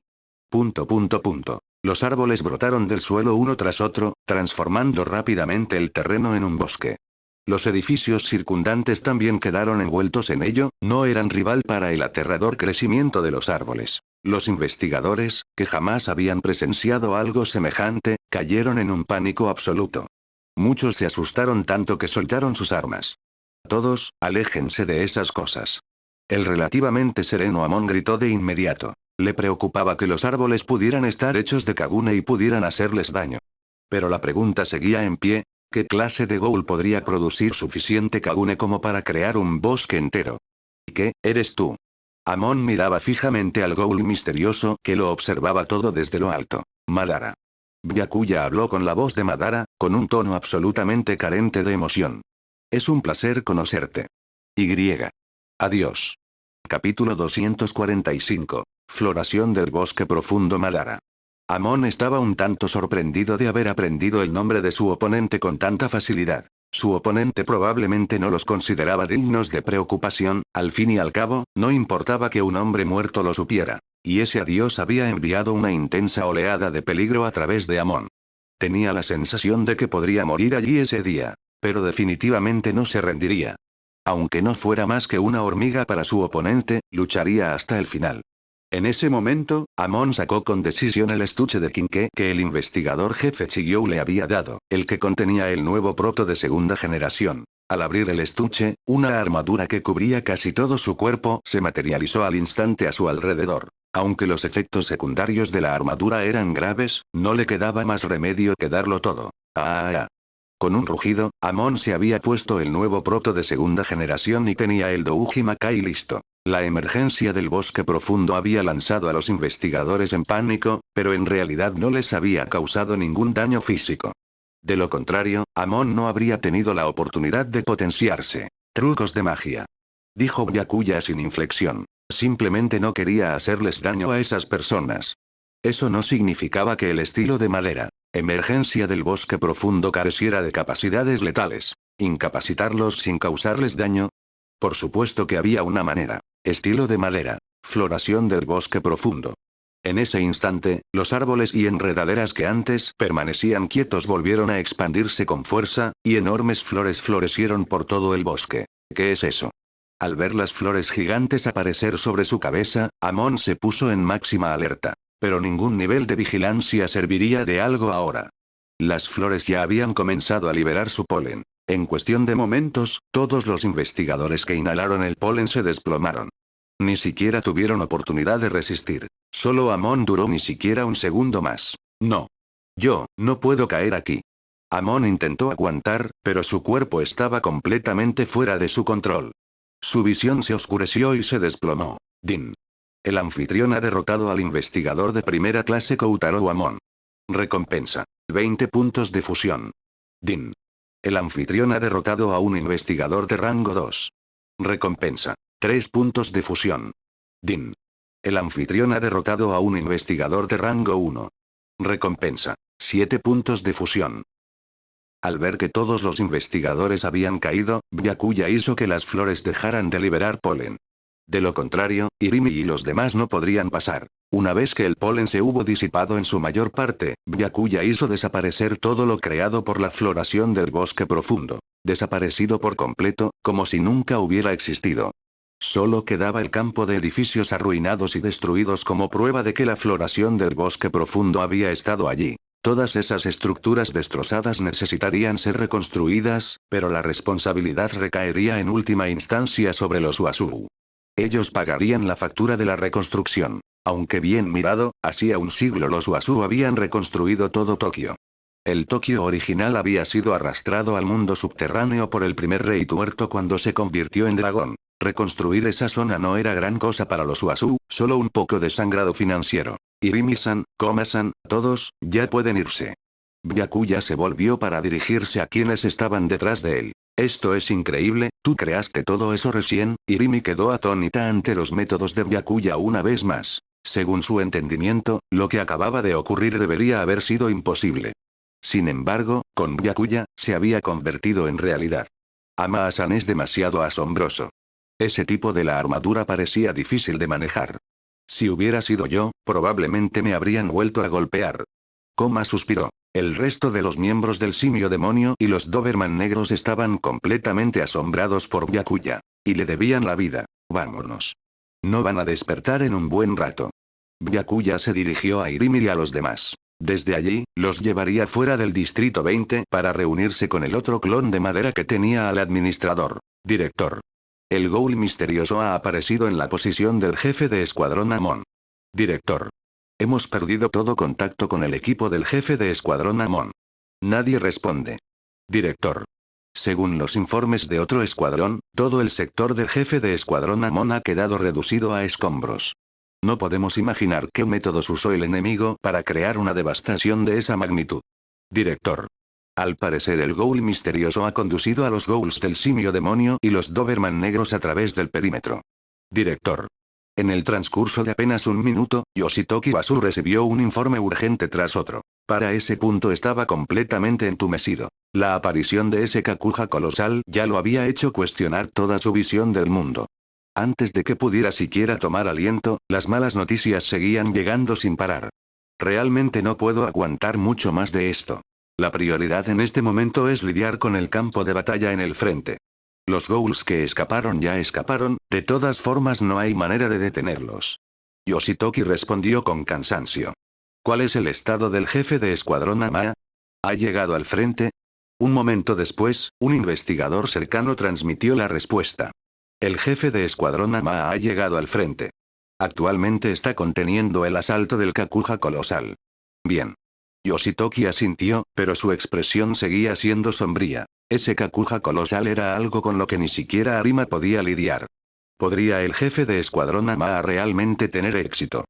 Los árboles brotaron del suelo uno tras otro, transformando rápidamente el terreno en un bosque. Los edificios circundantes también quedaron envueltos en ello, no eran rival para el aterrador crecimiento de los árboles. Los investigadores, que jamás habían presenciado algo semejante, cayeron en un pánico absoluto. Muchos se asustaron tanto que soltaron sus armas. Todos, aléjense de esas cosas. El relativamente sereno Amon gritó de inmediato. Le preocupaba que los árboles pudieran estar hechos de Kagune y pudieran hacerles daño. Pero la pregunta seguía en pie, ¿qué clase de ghoul podría producir suficiente Kagune como para crear un bosque entero? ¿Qué, eres tú? Amon miraba fijamente al ghoul misterioso que lo observaba todo desde lo alto. Madara. Byakuya habló con la voz de Madara, con un tono absolutamente carente de emoción. Es un placer conocerte. Y. Adiós. Capítulo 245. Floración del bosque profundo Madara. Amon estaba un tanto sorprendido de haber aprendido el nombre de su oponente con tanta facilidad. Su oponente probablemente no los consideraba dignos de preocupación, al fin y al cabo, no importaba que un hombre muerto lo supiera. Y ese adiós había enviado una intensa oleada de peligro a través de Amon. Tenía la sensación de que podría morir allí ese día. Pero definitivamente no se rendiría. Aunque no fuera más que una hormiga para su oponente, lucharía hasta el final. En ese momento, Amon sacó con decisión el estuche de Kinke que el investigador jefe Chiyou le había dado, el que contenía el nuevo proto de segunda generación. Al abrir el estuche, una armadura que cubría casi todo su cuerpo se materializó al instante a su alrededor. Aunque los efectos secundarios de la armadura eran graves, no le quedaba más remedio que darlo todo. Con un rugido, Amon se había puesto el nuevo proto de segunda generación y tenía el Douji Makai listo. La emergencia del bosque profundo había lanzado a los investigadores en pánico, pero en realidad no les había causado ningún daño físico. De lo contrario, Amon no habría tenido la oportunidad de potenciarse. Trucos de magia. Dijo Byakuya sin inflexión. Simplemente no quería hacerles daño a esas personas. Eso no significaba que el estilo de madera, emergencia del bosque profundo careciera de capacidades letales. ¿Incapacitarlos sin causarles daño? Por supuesto que había una manera. Estilo de madera. Floración del bosque profundo. En ese instante, los árboles y enredaderas que antes permanecían quietos volvieron a expandirse con fuerza, y enormes flores florecieron por todo el bosque. ¿Qué es eso? Al ver las flores gigantes aparecer sobre su cabeza, Amon se puso en máxima alerta. Pero ningún nivel de vigilancia serviría de algo ahora. Las flores ya habían comenzado a liberar su polen. En cuestión de momentos, todos los investigadores que inhalaron el polen se desplomaron. Ni siquiera tuvieron oportunidad de resistir. Solo Amon duró ni siquiera un segundo más. No. Yo, no puedo caer aquí. Amon intentó aguantar, pero su cuerpo estaba completamente fuera de su control. Su visión se oscureció y se desplomó. Din. El anfitrión ha derrotado al investigador de primera clase Koutaro Amon. Recompensa. 20 puntos de fusión. Din. El anfitrión ha derrotado a un investigador de rango 2. Recompensa. 3 puntos de fusión. Din. El anfitrión ha derrotado a un investigador de rango 1. Recompensa. 7 puntos de fusión. Al ver que todos los investigadores habían caído, Byakuya hizo que las flores dejaran de liberar polen. De lo contrario, Irimi y los demás no podrían pasar. Una vez que el polen se hubo disipado en su mayor parte, Byakuya hizo desaparecer todo lo creado por la floración del bosque profundo. Desaparecido por completo, como si nunca hubiera existido. Solo quedaba el campo de edificios arruinados y destruidos como prueba de que la floración del bosque profundo había estado allí. Todas esas estructuras destrozadas necesitarían ser reconstruidas, pero la responsabilidad recaería en última instancia sobre los Uasu. Ellos pagarían la factura de la reconstrucción. Aunque bien mirado, hacía un siglo los Uasu habían reconstruido todo Tokio. El Tokio original había sido arrastrado al mundo subterráneo por el primer rey tuerto cuando se convirtió en dragón. Reconstruir esa zona no era gran cosa para los Uasu, solo un poco de sangrado financiero. Irimi-san, Koma-san, todos, ya pueden irse. Byakuya se volvió para dirigirse a quienes estaban detrás de él. Esto es increíble, ¿tú creaste todo eso recién? Irimi quedó atónita ante los métodos de Byakuya una vez más. Según su entendimiento, lo que acababa de ocurrir debería haber sido imposible. Sin embargo, con Byakuya, se había convertido en realidad. Ama-san es demasiado asombroso. Ese tipo de la armadura parecía difícil de manejar. Si hubiera sido yo, probablemente me habrían vuelto a golpear. Koma suspiró. El resto de los miembros del simio demonio y los Doberman negros estaban completamente asombrados por Byakuya. Y le debían la vida. Vámonos. No van a despertar en un buen rato. Byakuya se dirigió a Irimi y a los demás. Desde allí, los llevaría fuera del distrito 20 para reunirse con el otro clon de madera que tenía al administrador. Director. El Ghoul misterioso ha aparecido en la posición del jefe de escuadrón Amon. Director. Hemos perdido todo contacto con el equipo del jefe de escuadrón Amon. Nadie responde. Director. Según los informes de otro escuadrón, todo el sector del jefe de escuadrón Amon ha quedado reducido a escombros. No podemos imaginar qué métodos usó el enemigo para crear una devastación de esa magnitud. Director. Al parecer el Ghoul misterioso ha conducido a los Ghouls del simio demonio y los Doberman negros a través del perímetro. Director. En el transcurso de apenas un minuto, Yoshitoki Basu recibió un informe urgente tras otro. Para ese punto estaba completamente entumecido. La aparición de ese Kakuja colosal ya lo había hecho cuestionar toda su visión del mundo. Antes de que pudiera siquiera tomar aliento, las malas noticias seguían llegando sin parar. Realmente no puedo aguantar mucho más de esto. La prioridad en este momento es lidiar con el campo de batalla en el frente. Los Ghouls que escaparon ya escaparon, de todas formas no hay manera de detenerlos. Yoshitoki respondió con cansancio. ¿Cuál es el estado del jefe de escuadrón Ama? ¿Ha llegado al frente? Un momento después, un investigador cercano transmitió la respuesta. El jefe de escuadrón Ama ha llegado al frente. Actualmente está conteniendo el asalto del Kakuja colosal. Bien. Yoshitoki asintió, pero su expresión seguía siendo sombría. Ese Kakuja colosal era algo con lo que ni siquiera Arima podía lidiar. ¿Podría el jefe de escuadrón Ama realmente tener éxito?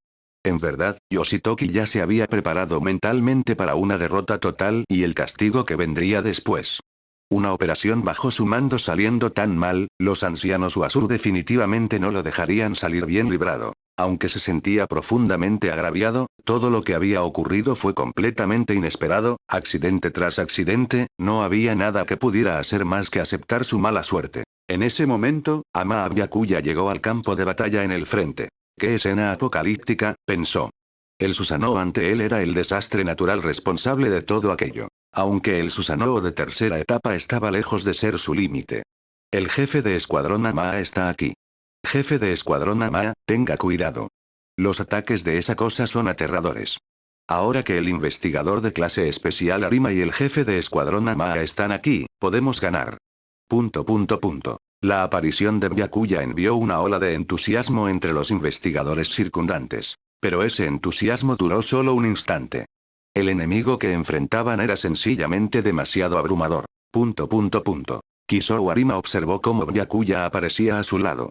En verdad, Yoshitoki ya se había preparado mentalmente para una derrota total y el castigo que vendría después. Una operación bajo su mando saliendo tan mal, los ancianos Uasur definitivamente no lo dejarían salir bien librado. Aunque se sentía profundamente agraviado, todo lo que había ocurrido fue completamente inesperado, accidente tras accidente, no había nada que pudiera hacer más que aceptar su mala suerte. En ese momento, Ama Byakuya llegó al campo de batalla en el frente. ¡Qué escena apocalíptica!, pensó. El Susanoo ante él era el desastre natural responsable de todo aquello. Aunque el Susanoo de tercera etapa estaba lejos de ser su límite. El jefe de escuadrón Ama está aquí. Jefe de escuadrón Ama, tenga cuidado. Los ataques de esa cosa son aterradores. Ahora que el investigador de clase especial Arima y el jefe de escuadrón Ama están aquí, podemos ganar. ... La aparición de Byakuya envió una ola de entusiasmo entre los investigadores circundantes. Pero ese entusiasmo duró solo un instante. El enemigo que enfrentaban era sencillamente demasiado abrumador. ... Kisou Arima observó cómo Byakuya aparecía a su lado.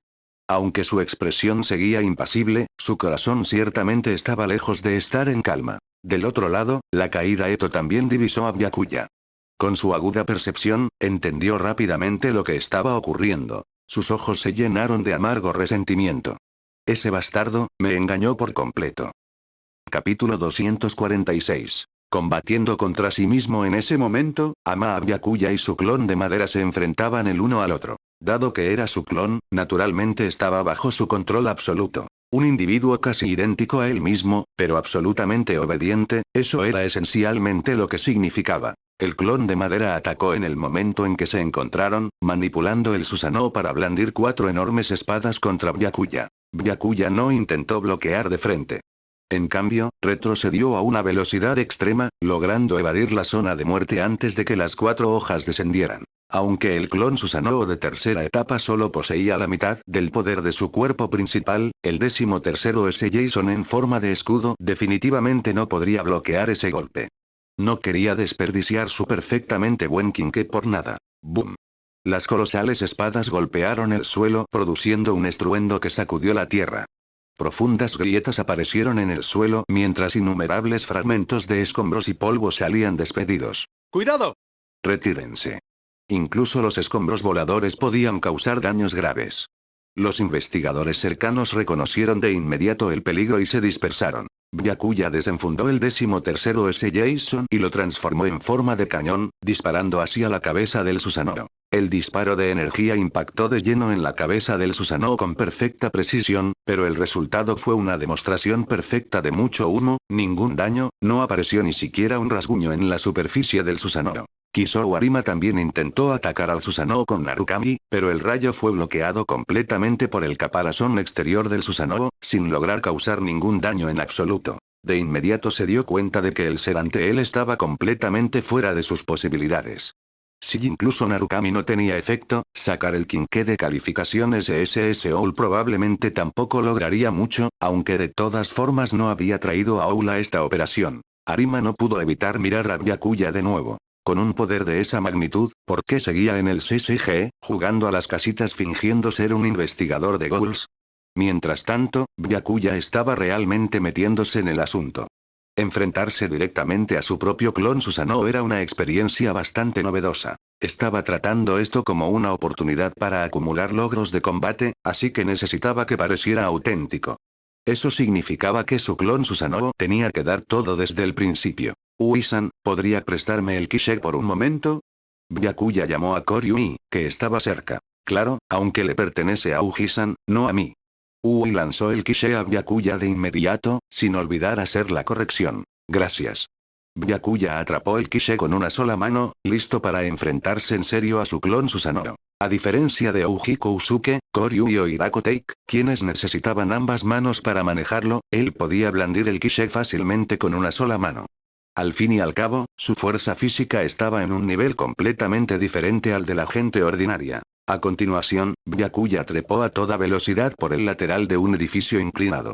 Aunque su expresión seguía impasible, su corazón ciertamente estaba lejos de estar en calma. Del otro lado, la caída Eto también divisó a Byakuya. Con su aguda percepción, entendió rápidamente lo que estaba ocurriendo. Sus ojos se llenaron de amargo resentimiento. Ese bastardo, me engañó por completo. Capítulo 246. Combatiendo contra sí mismo en ese momento, Ama Byakuya y su clon de madera se enfrentaban el uno al otro. Dado que era su clon, naturalmente estaba bajo su control absoluto. Un individuo casi idéntico a él mismo, pero absolutamente obediente, eso era esencialmente lo que significaba. El clon de madera atacó en el momento en que se encontraron, manipulando el Susanoo para blandir 4 enormes espadas contra Byakuya. Byakuya no intentó bloquear de frente. En cambio, retrocedió a una velocidad extrema, logrando evadir la zona de muerte antes de que las 4 hojas descendieran. Aunque el clon Susanoo de tercera etapa solo poseía la mitad del poder de su cuerpo principal, el 13º S. Jason en forma de escudo definitivamente no podría bloquear ese golpe. No quería desperdiciar su perfectamente buen Kinke por nada. ¡Boom! Las colosales espadas golpearon el suelo produciendo un estruendo que sacudió la tierra. Profundas grietas aparecieron en el suelo mientras innumerables fragmentos de escombros y polvo salían despedidos. ¡Cuidado! Retírense. Incluso los escombros voladores podían causar daños graves. Los investigadores cercanos reconocieron de inmediato el peligro y se dispersaron. Byakuya desenfundó el 13º S. Jason y lo transformó en forma de cañón, disparando hacia la cabeza del Susanoo. El disparo de energía impactó de lleno en la cabeza del Susanoo con perfecta precisión, pero el resultado fue una demostración perfecta de mucho humo, ningún daño, no apareció ni siquiera un rasguño en la superficie del Susanoo. Kisou Arima también intentó atacar al Susanoo con Narukami, pero el rayo fue bloqueado completamente por el caparazón exterior del Susanoo, sin lograr causar ningún daño en absoluto. De inmediato se dio cuenta de que el ser ante él estaba completamente fuera de sus posibilidades. Si incluso Narukami no tenía efecto, sacar el Kinke de calificaciones SS Owl probablemente tampoco lograría mucho, aunque de todas formas no había traído a Owl a esta operación. Arima no pudo evitar mirar a Byakuya de nuevo. Con un poder de esa magnitud, ¿por qué seguía en el CCG, jugando a las casitas fingiendo ser un investigador de Ghouls? Mientras tanto, Byakuya estaba realmente metiéndose en el asunto. Enfrentarse directamente a su propio clon Susanoo era una experiencia bastante novedosa. Estaba tratando esto como una oportunidad para acumular logros de combate, así que necesitaba que pareciera auténtico. Eso significaba que su clon Susanoo tenía que dar todo desde el principio. Ui-san, ¿podría prestarme el Kishe por un momento? Byakuya llamó a Koryumi, que estaba cerca. Claro, aunque le pertenece a Uji-san, no a mí. Ui lanzó el Kishe a Byakuya de inmediato, sin olvidar hacer la corrección. Gracias. Byakuya atrapó el Kishe con una sola mano, listo para enfrentarse en serio a su clon Susanoo. A diferencia de Ouji Kousuke, Koryu y Irakoteik, quienes necesitaban ambas manos para manejarlo, él podía blandir el Kishe fácilmente con una sola mano. Al fin y al cabo, su fuerza física estaba en un nivel completamente diferente al de la gente ordinaria. A continuación, Byakuya trepó a toda velocidad por el lateral de un edificio inclinado.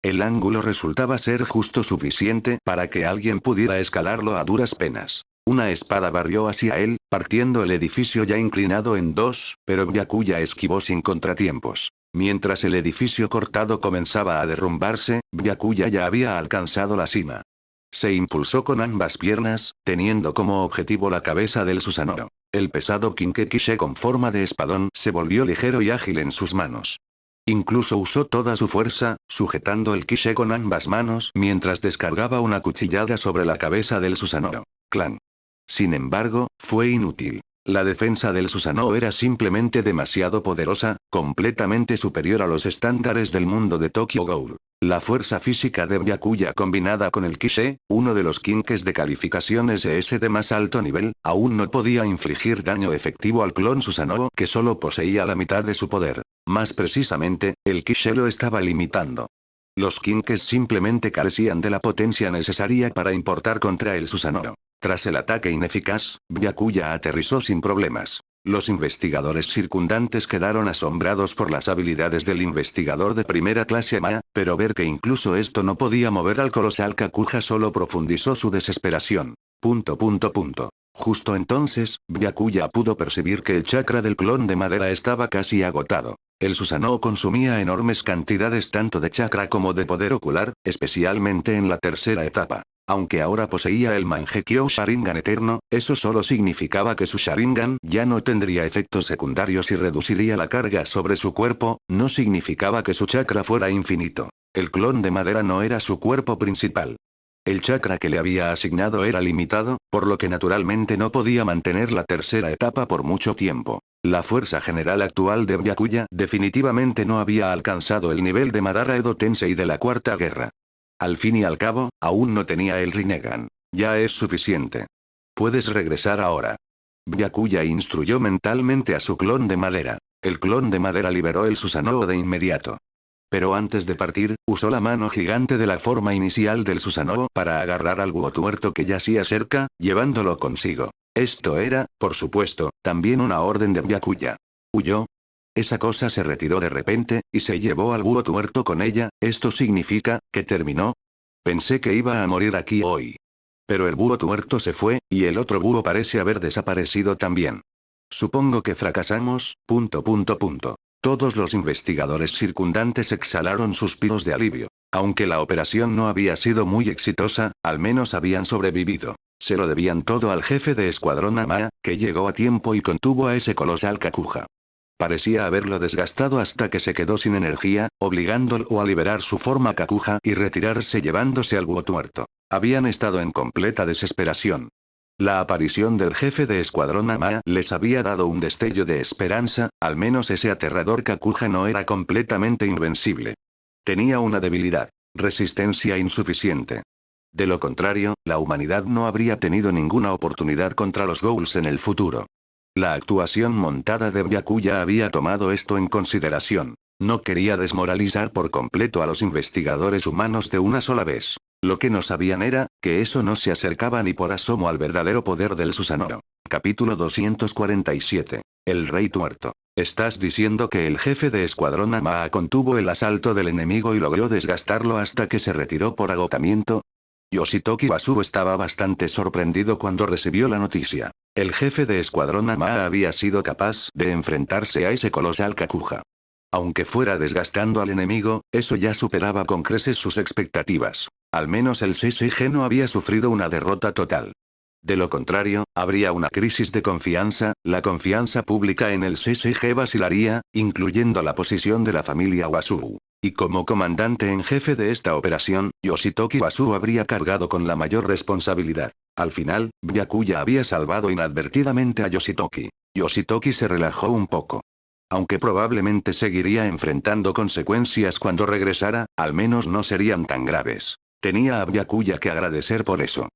El ángulo resultaba ser justo suficiente para que alguien pudiera escalarlo a duras penas. Una espada barrió hacia él, partiendo el edificio ya inclinado en dos, pero Byakuya esquivó sin contratiempos. Mientras el edificio cortado comenzaba a derrumbarse, Byakuya ya había alcanzado la cima. Se impulsó con ambas piernas, teniendo como objetivo la cabeza del Susanoo. El pesado Kinke Kishe con forma de espadón se volvió ligero y ágil en sus manos. Incluso usó toda su fuerza, sujetando el Kishe con ambas manos mientras descargaba una cuchillada sobre la cabeza del Susanoo clan. Sin embargo, fue inútil. La defensa del Susanoo era simplemente demasiado poderosa, completamente superior a los estándares del mundo de Tokyo Ghoul. La fuerza física de Byakuya combinada con el Kishe, uno de los kinkes de calificaciones ES de más alto nivel, aún no podía infligir daño efectivo al clon Susanoo que solo poseía la mitad de su poder. Más precisamente, el Kishe lo estaba limitando. Los kinkes simplemente carecían de la potencia necesaria para importar contra el Susanoo. Tras el ataque ineficaz, Byakuya aterrizó sin problemas. Los investigadores circundantes quedaron asombrados por las habilidades del investigador de primera clase Ma, pero ver que incluso esto no podía mover al colosal Kakuja solo profundizó su desesperación. Justo entonces, Byakuya pudo percibir que el chakra del clon de madera estaba casi agotado. El Susanoo consumía enormes cantidades tanto de chakra como de poder ocular, especialmente en la tercera etapa. Aunque ahora poseía el Mangekyo Sharingan eterno, eso solo significaba que su Sharingan ya no tendría efectos secundarios y reduciría la carga sobre su cuerpo, no significaba que su chakra fuera infinito. El clon de madera no era su cuerpo principal. El chakra que le había asignado era limitado, por lo que naturalmente no podía mantener la tercera etapa por mucho tiempo. La fuerza general actual de Byakuya definitivamente no había alcanzado el nivel de Madara Edo Tensei de la Cuarta Guerra. Al fin y al cabo, aún no tenía el Rinnegan. Ya es suficiente. Puedes regresar ahora. Byakuya instruyó mentalmente a su clon de madera. El clon de madera liberó el Susanoo de inmediato. Pero antes de partir, usó la mano gigante de la forma inicial del Susanoo para agarrar al búho tuerto que yacía cerca, llevándolo consigo. Esto era, por supuesto, también una orden de Byakuya. Huyó. Esa cosa se retiró de repente, y se llevó al búho tuerto con ella. ¿Esto significa que terminó? Pensé que iba a morir aquí hoy. Pero el búho tuerto se fue, y el otro búho parece haber desaparecido también. Supongo que fracasamos. Todos los investigadores circundantes exhalaron suspiros de alivio. Aunque la operación no había sido muy exitosa, al menos habían sobrevivido. Se lo debían todo al jefe de escuadrón Ama, que llegó a tiempo y contuvo a ese colosal Kakuja. Parecía haberlo desgastado hasta que se quedó sin energía, obligándolo a liberar su forma Kakuja y retirarse llevándose al búho tuerto. Habían estado en completa desesperación. La aparición del jefe de escuadrón Ama les había dado un destello de esperanza, al menos ese aterrador Kakuja no era completamente invencible. Tenía una debilidad: resistencia insuficiente. De lo contrario, la humanidad no habría tenido ninguna oportunidad contra los Ghouls en el futuro. La actuación montada de Byakuya había tomado esto en consideración. No quería desmoralizar por completo a los investigadores humanos de una sola vez. Lo que no sabían era, que eso no se acercaba ni por asomo al verdadero poder del Susanoo. Capítulo 247. El Rey Tuerto. ¿Estás diciendo que el jefe de escuadrón Ama contuvo el asalto del enemigo y logró desgastarlo hasta que se retiró por agotamiento? Yoshitoki Basu estaba bastante sorprendido cuando recibió la noticia. El jefe de escuadrón Ama había sido capaz de enfrentarse a ese colosal Kakuja. Aunque fuera desgastando al enemigo, eso ya superaba con creces sus expectativas. Al menos el CCG no había sufrido una derrota total. De lo contrario, habría una crisis de confianza, la confianza pública en el CCG vacilaría, incluyendo la posición de la familia Basu. Y como comandante en jefe de esta operación, Yoshitoki Basu habría cargado con la mayor responsabilidad. Al final, Byakuya había salvado inadvertidamente a Yoshitoki. Yoshitoki se relajó un poco. Aunque probablemente seguiría enfrentando consecuencias cuando regresara, al menos no serían tan graves. Tenía a Byakuya que agradecer por eso.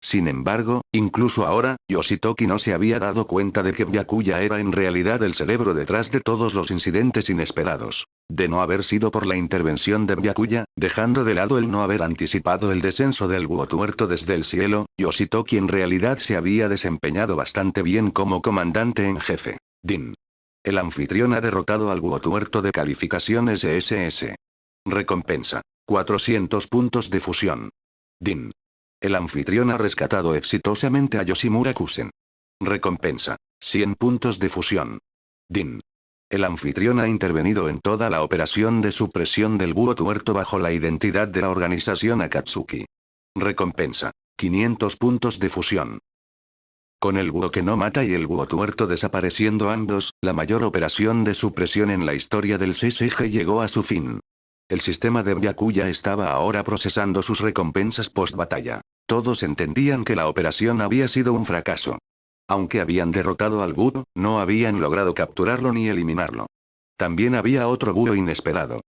Sin embargo, incluso ahora, Yoshitoki no se había dado cuenta de que Byakuya era en realidad el cerebro detrás de todos los incidentes inesperados. De no haber sido por la intervención de Byakuya, dejando de lado el no haber anticipado el descenso del búho tuerto desde el cielo, Yoshitoki en realidad se había desempeñado bastante bien como comandante en jefe. Din. El anfitrión ha derrotado al búho tuerto de calificaciones SS. Recompensa: 400 puntos de fusión. Din. El anfitrión ha rescatado exitosamente a Yoshimura Kusen. Recompensa: 100 puntos de fusión. Din. El anfitrión ha intervenido en toda la operación de supresión del búho tuerto bajo la identidad de la organización Akatsuki. Recompensa: 500 puntos de fusión. Con el búho que no mata y el búho tuerto desapareciendo ambos, la mayor operación de supresión en la historia del CSG llegó a su fin. El sistema de Byakuya estaba ahora procesando sus recompensas post-batalla. Todos entendían que la operación había sido un fracaso. Aunque habían derrotado al búho, no habían logrado capturarlo ni eliminarlo. También había otro búho inesperado.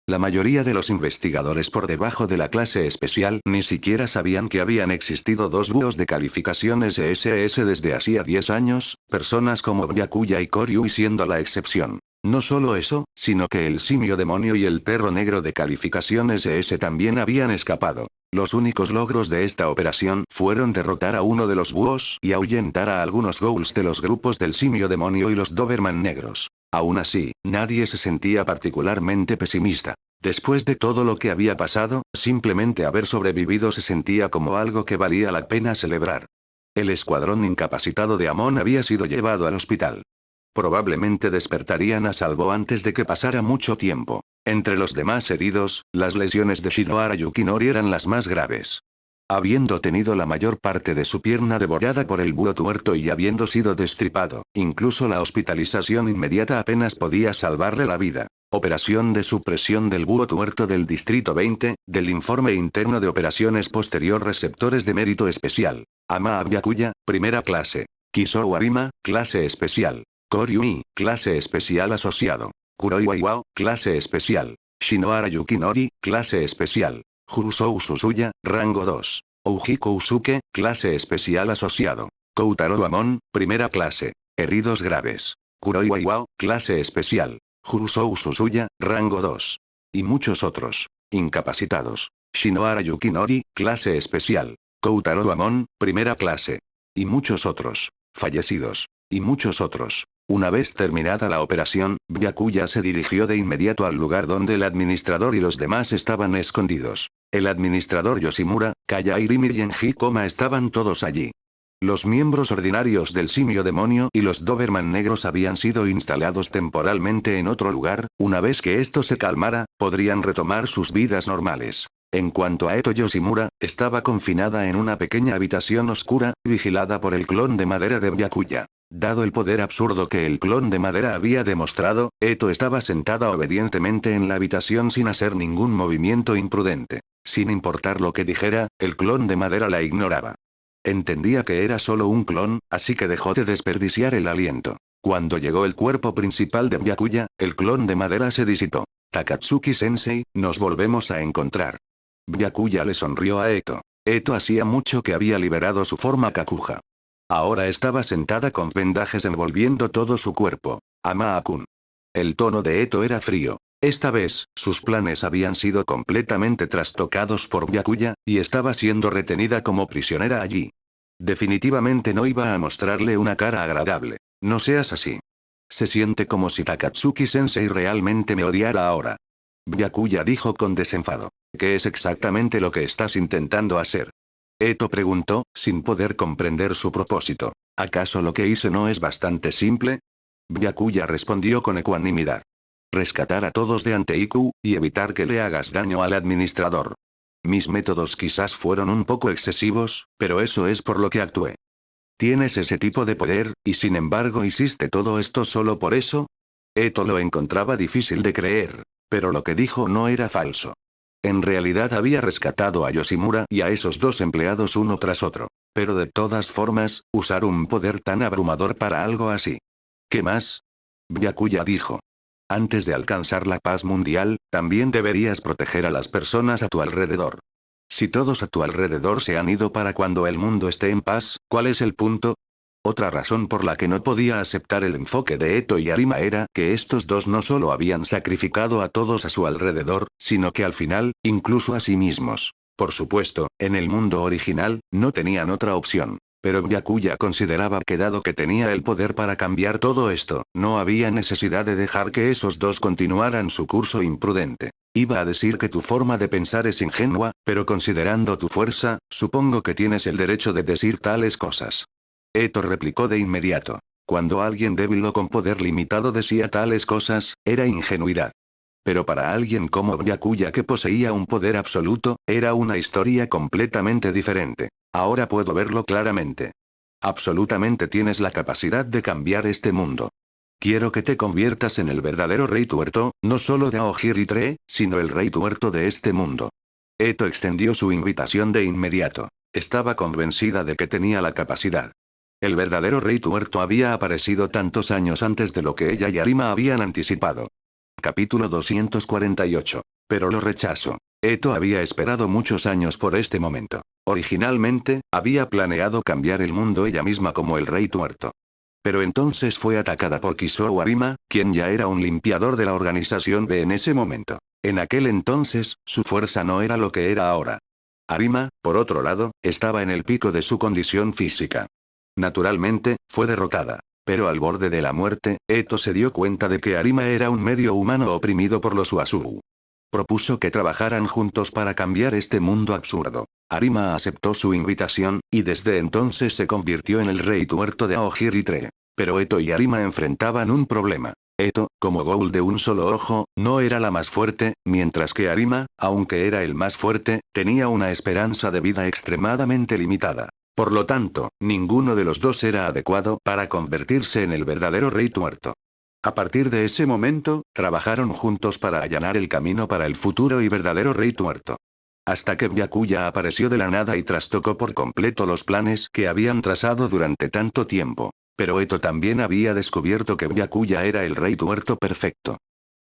La mayoría de los investigadores por debajo de la clase especial ni siquiera sabían que habían existido dos búhos de calificaciones SS desde hacía 10 años, personas como Byakuya y Koryu siendo la excepción. No solo eso, sino que el simio demonio y el perro negro de calificaciones SS también habían escapado. Los únicos logros de esta operación fueron derrotar a uno de los búhos y ahuyentar a algunos ghouls de los grupos del simio demonio y los Doberman negros. Aún así, nadie se sentía particularmente pesimista. Después de todo lo que había pasado, simplemente haber sobrevivido se sentía como algo que valía la pena celebrar. El escuadrón incapacitado de Amon había sido llevado al hospital. Probablemente despertarían a salvo antes de que pasara mucho tiempo. Entre los demás heridos, las lesiones de Shinohara Yukinori eran las más graves. Habiendo tenido la mayor parte de su pierna devorada por el búho tuerto y habiendo sido destripado, incluso la hospitalización inmediata apenas podía salvarle la vida. Operación de supresión del búho tuerto del Distrito 20, del Informe Interno de Operaciones Posterior Receptores de Mérito Especial. Ama Byakuya, primera clase. Kisou Arima, clase especial. Koryu-mi, clase especial asociado. Kuroi Waiwao, clase especial. Shinohara Yukinori, clase especial. Jurusou Susuya, rango 2. Oujiko Usuke, clase especial asociado. Koutaro Amon, primera clase. Heridos graves. Kuroi Waiwao, clase especial. Jurusou Susuya, rango 2. Y muchos otros. Incapacitados. Shinohara Yukinori, clase especial. Koutaro Amon, primera clase. Y muchos otros. Fallecidos. Y muchos otros. Una vez terminada la operación, Byakuya se dirigió de inmediato al lugar donde el administrador y los demás estaban escondidos. El administrador Yoshimura, Kaya Irimi y Enji Koma estaban todos allí. Los miembros ordinarios del simio demonio y los Doberman negros habían sido instalados temporalmente en otro lugar. Una vez que esto se calmara, podrían retomar sus vidas normales. En cuanto a Eto Yoshimura, estaba confinada en una pequeña habitación oscura, vigilada por el clon de madera de Byakuya. Dado el poder absurdo que el clon de madera había demostrado, Eto estaba sentada obedientemente en la habitación sin hacer ningún movimiento imprudente. Sin importar lo que dijera, el clon de madera la ignoraba. Entendía que era solo un clon, así que dejó de desperdiciar el aliento. Cuando llegó el cuerpo principal de Byakuya, el clon de madera se disipó. Takatsuki-sensei, nos volvemos a encontrar. Byakuya le sonrió a Eto. Eto hacía mucho que había liberado su forma Kakuja. Ahora estaba sentada con vendajes envolviendo todo su cuerpo. Ama-kun. El tono de Eto era frío. Esta vez, sus planes habían sido completamente trastocados por Byakuya, y estaba siendo retenida como prisionera allí. Definitivamente no iba a mostrarle una cara agradable. No seas así. Se siente como si Takatsuki-sensei realmente me odiara ahora. Byakuya dijo con desenfado. ¿Qué es exactamente lo que estás intentando hacer? Eto preguntó, sin poder comprender su propósito. ¿Acaso lo que hice no es bastante simple? Byakuya respondió con ecuanimidad. Rescatar a todos de Anteiku, y evitar que le hagas daño al administrador. Mis métodos quizás fueron un poco excesivos, pero eso es por lo que actué. Tienes ese tipo de poder, y sin embargo hiciste todo esto solo por eso. Eto lo encontraba difícil de creer, pero lo que dijo no era falso. En realidad había rescatado a Yoshimura y a esos dos empleados uno tras otro. Pero de todas formas, usar un poder tan abrumador para algo así. ¿Qué más? Byakuya dijo. Antes de alcanzar la paz mundial, también deberías proteger a las personas a tu alrededor. Si todos a tu alrededor se han ido para cuando el mundo esté en paz, ¿cuál es el punto? Otra razón por la que no podía aceptar el enfoque de Eto y Arima era que estos dos no solo habían sacrificado a todos a su alrededor, sino que al final, incluso a sí mismos. Por supuesto, en el mundo original, no tenían otra opción. Pero Byakuya consideraba que dado que tenía el poder para cambiar todo esto, no había necesidad de dejar que esos dos continuaran su curso imprudente. Iba a decir que tu forma de pensar es ingenua, pero considerando tu fuerza, supongo que tienes el derecho de decir tales cosas. Eto replicó de inmediato. Cuando alguien débil o con poder limitado decía tales cosas, era ingenuidad. Pero para alguien como Byakuya que poseía un poder absoluto, era una historia completamente diferente. Ahora puedo verlo claramente. Absolutamente tienes la capacidad de cambiar este mundo. Quiero que te conviertas en el verdadero rey tuerto, no solo de Aokiri-tre, sino el rey tuerto de este mundo. Eto extendió su invitación de inmediato. Estaba convencida de que tenía la capacidad. El verdadero rey tuerto había aparecido tantos años antes de lo que ella y Arima habían anticipado. Capítulo 248. Pero lo rechazó. Eto había esperado muchos años por este momento. Originalmente, había planeado cambiar el mundo ella misma como el rey tuerto. Pero entonces fue atacada por Kisou Arima, quien ya era un limpiador de la organización B en ese momento. En aquel entonces, su fuerza no era lo que era ahora. Arima, por otro lado, estaba en el pico de su condición física. Naturalmente, fue derrotada. Pero al borde de la muerte, Eto se dio cuenta de que Arima era un medio humano oprimido por los Uasuu. Propuso que trabajaran juntos para cambiar este mundo absurdo. Arima aceptó su invitación, y desde entonces se convirtió en el rey tuerto de Aokiri-tre. Pero Eto y Arima enfrentaban un problema. Eto, como Ghoul de un solo ojo, no era la más fuerte, mientras que Arima, aunque era el más fuerte, tenía una esperanza de vida extremadamente limitada. Por lo tanto, ninguno de los dos era adecuado para convertirse en el verdadero rey tuerto. A partir de ese momento, trabajaron juntos para allanar el camino para el futuro y verdadero rey tuerto. Hasta que Byakuya apareció de la nada y trastocó por completo los planes que habían trazado durante tanto tiempo. Pero Eto también había descubierto que Byakuya era el rey tuerto perfecto.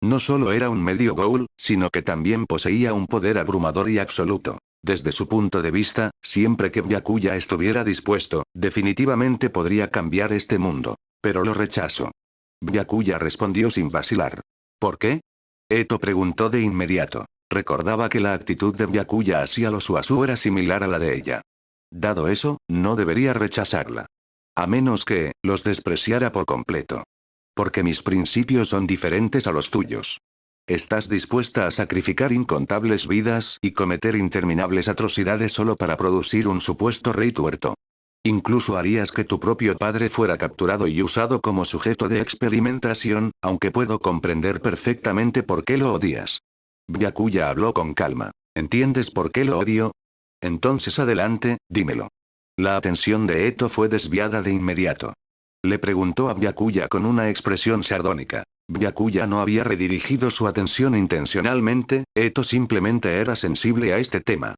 No solo era un medio Ghoul, sino que también poseía un poder abrumador y absoluto. Desde su punto de vista, siempre que Byakuya estuviera dispuesto, definitivamente podría cambiar este mundo. Pero lo rechazó. Byakuya respondió sin vacilar. ¿Por qué? Eto preguntó de inmediato. Recordaba que la actitud de Byakuya hacia los Uasuu era similar a la de ella. Dado eso, no debería rechazarla. A menos que, los despreciara por completo. Porque mis principios son diferentes a los tuyos. ¿Estás dispuesta a sacrificar incontables vidas y cometer interminables atrocidades solo para producir un supuesto rey tuerto? Incluso harías que tu propio padre fuera capturado y usado como sujeto de experimentación, aunque puedo comprender perfectamente por qué lo odias. Byakuya habló con calma. ¿Entiendes por qué lo odio? Entonces adelante, dímelo. La atención de Eto fue desviada de inmediato. Le preguntó a Byakuya con una expresión sardónica. Byakuya no había redirigido su atención intencionalmente, Eto simplemente era sensible a este tema.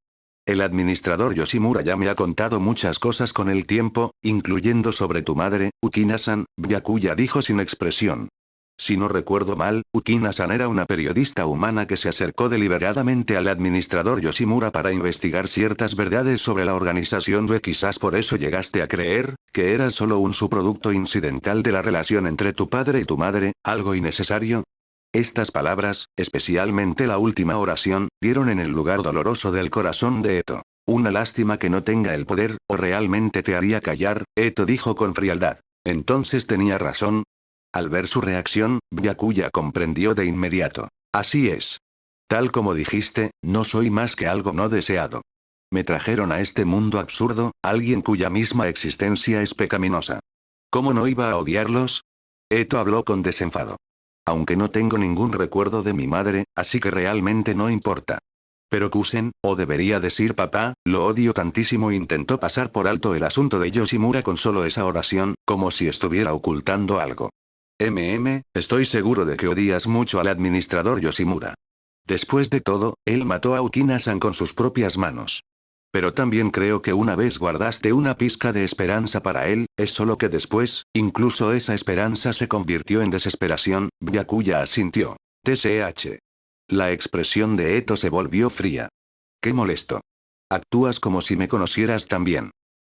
El administrador Yoshimura ya me ha contado muchas cosas con el tiempo, incluyendo sobre tu madre, Ukina-san, Byakuya dijo sin expresión. Si no recuerdo mal, Ukina-san era una periodista humana que se acercó deliberadamente al administrador Yoshimura para investigar ciertas verdades sobre la organización B. Quizás por eso llegaste a creer que era solo un subproducto incidental de la relación entre tu padre y tu madre, algo innecesario. Estas palabras, especialmente la última oración, dieron en el lugar doloroso del corazón de Eto. Una lástima que no tenga el poder, o realmente te haría callar, Eto dijo con frialdad. Entonces tenía razón. Al ver su reacción, Byakuya comprendió de inmediato. Así es. Tal como dijiste, no soy más que algo no deseado. Me trajeron a este mundo absurdo, alguien cuya misma existencia es pecaminosa. ¿Cómo no iba a odiarlos? Eto habló con desenfado. Aunque no tengo ningún recuerdo de mi madre, así que realmente no importa. Pero Kusen, o debería decir papá, lo odio tantísimo. Intentó pasar por alto el asunto de Yoshimura con solo esa oración, como si estuviera ocultando algo. Estoy seguro de que odias mucho al administrador Yoshimura. Después de todo, él mató a Ukina-san con sus propias manos. Pero también creo que una vez guardaste una pizca de esperanza para él, es solo que después, incluso esa esperanza se convirtió en desesperación. Byakuya asintió. TCH. La expresión de Eto se volvió fría. Qué molesto. Actúas como si me conocieras también.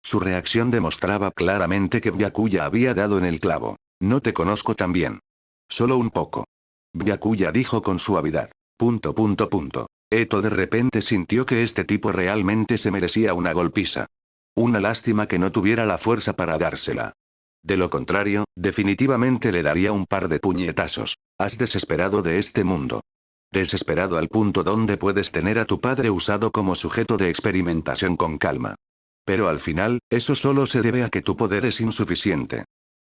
Su reacción demostraba claramente que Byakuya había dado en el clavo. No te conozco tan bien. Solo un poco. Byakuya dijo con suavidad. Eto de repente sintió que este tipo realmente se merecía una golpiza. Una lástima que no tuviera la fuerza para dársela. De lo contrario, definitivamente le daría un par de puñetazos. Has desesperado de este mundo. Desesperado al punto donde puedes tener a tu padre usado como sujeto de experimentación con calma. Pero al final, eso solo se debe a que tu poder es insuficiente.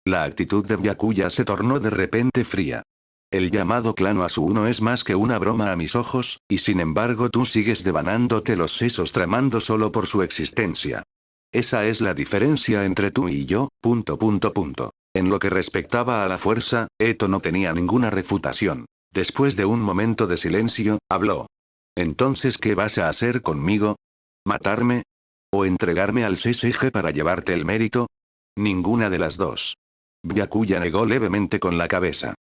La actitud de Byakuya se tornó de repente fría. El llamado clan Uasuu no es más que una broma a mis ojos, y sin embargo tú sigues devanándote los sesos tramando solo por su existencia. Esa es la diferencia entre tú y yo, . En lo que respectaba a la fuerza, Eto no tenía ninguna refutación. Después de un momento de silencio, habló. Entonces, ¿qué vas a hacer conmigo? ¿Matarme? ¿O entregarme al SSG para llevarte el mérito? Ninguna de las dos. Byakuya negó levemente con la cabeza.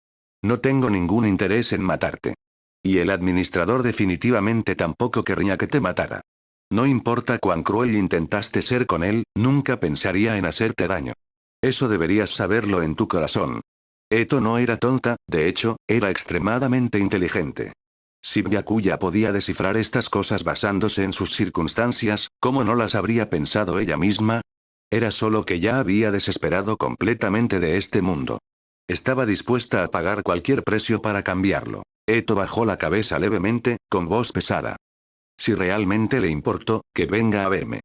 No tengo ningún interés en matarte. Y el administrador definitivamente tampoco querría que te matara. No importa cuán cruel intentaste ser con él, nunca pensaría en hacerte daño. Eso deberías saberlo en tu corazón. Eto no era tonta, de hecho, era extremadamente inteligente. Si Byakuya podía descifrar estas cosas basándose en sus circunstancias, ¿cómo no las habría pensado ella misma? Era solo que ya había desesperado completamente de este mundo. Estaba dispuesta a pagar cualquier precio para cambiarlo. Eto bajó la cabeza levemente, con voz pesada. Si realmente le importó, que venga a verme.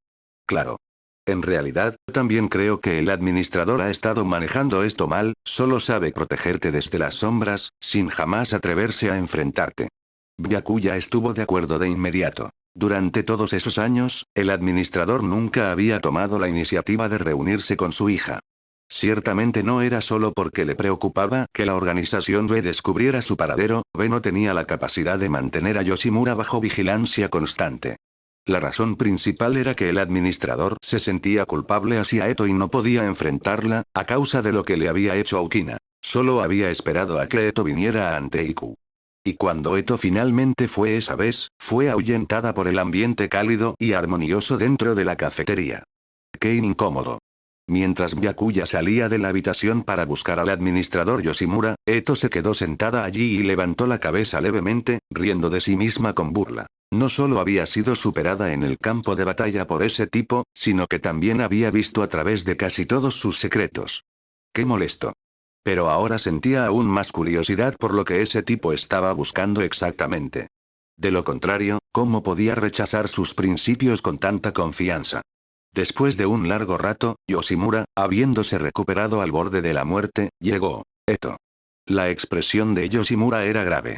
Claro. En realidad, también creo que el administrador ha estado manejando esto mal, solo sabe protegerte desde las sombras, sin jamás atreverse a enfrentarte. Byakuya estuvo de acuerdo de inmediato. Durante todos esos años, el administrador nunca había tomado la iniciativa de reunirse con su hija. Ciertamente no era solo porque le preocupaba que la organización B descubriera su paradero, B no tenía la capacidad de mantener a Yoshimura bajo vigilancia constante. La razón principal era que el administrador se sentía culpable hacia Eto y no podía enfrentarla, a causa de lo que le había hecho Aokina. Solo había esperado a que Eto viniera ante Iku. Y cuando Eto finalmente fue esa vez, fue ahuyentada por el ambiente cálido y armonioso dentro de la cafetería. ¡Qué incómodo! Mientras Byakuya salía de la habitación para buscar al administrador Yoshimura, Eto se quedó sentada allí y levantó la cabeza levemente, riendo de sí misma con burla. No solo había sido superada en el campo de batalla por ese tipo, sino que también había visto a través de casi todos sus secretos. ¡Qué molesto! Pero ahora sentía aún más curiosidad por lo que ese tipo estaba buscando exactamente. De lo contrario, ¿cómo podía rechazar sus principios con tanta confianza? Después de un largo rato, Yoshimura, habiéndose recuperado al borde de la muerte, llegó. Eto. La expresión de Yoshimura era grave.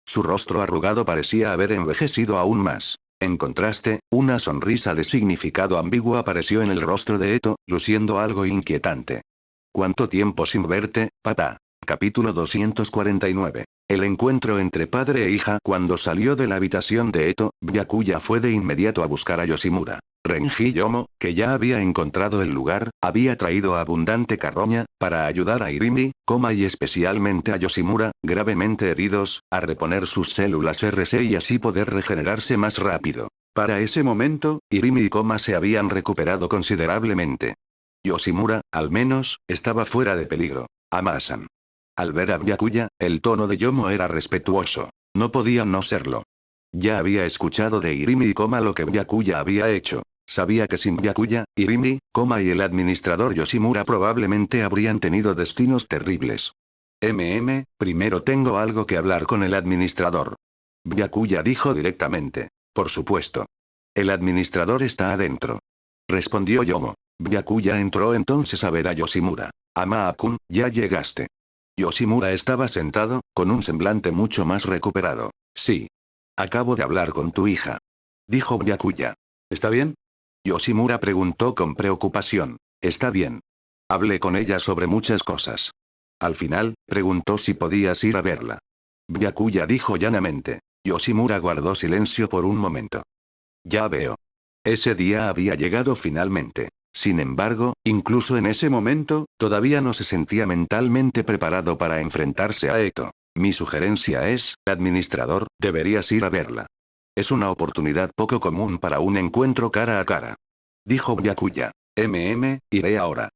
Su rostro arrugado parecía haber envejecido aún más. En contraste, una sonrisa de significado ambiguo apareció en el rostro de Eto, luciendo algo inquietante. ¿Cuánto tiempo sin verte, papá? Capítulo 249. El encuentro entre padre e hija. Cuando salió de la habitación de Eto, Byakuya fue de inmediato a buscar a Yoshimura. Renji Yomo, que ya había encontrado el lugar, había traído abundante carroña, para ayudar a Irimi, y especialmente a Yoshimura, gravemente heridos, a reponer sus células RC y así poder regenerarse más rápido. Para ese momento, Irimi y se habían recuperado considerablemente. Yoshimura, al menos, estaba fuera de peligro. Amasan. Al ver a Byakuya, el tono de Yomo era respetuoso. No podía no serlo. Ya había escuchado de Irimi y lo que Byakuya había hecho. Sabía que sin Byakuya, Irimi, y el administrador Yoshimura probablemente habrían tenido destinos terribles. Primero tengo algo que hablar con el administrador. Byakuya dijo directamente. Por supuesto. El administrador está adentro. Respondió Yomo. Byakuya entró entonces a ver a Yoshimura. Ama-kun, ya llegaste. Yoshimura estaba sentado, con un semblante mucho más recuperado. Sí. Acabo de hablar con tu hija. Dijo Byakuya. ¿Está bien? Yoshimura preguntó con preocupación. Está bien. Hablé con ella sobre muchas cosas. Al final, preguntó si podías ir a verla. Byakuya dijo llanamente. Yoshimura guardó silencio por un momento. Ya veo. Ese día había llegado finalmente. Sin embargo, incluso en ese momento, todavía no se sentía mentalmente preparado para enfrentarse a Eto. Mi sugerencia es, administrador, deberías ir a verla. Es una oportunidad poco común para un encuentro cara a cara. Dijo Byakuya. Iré ahora.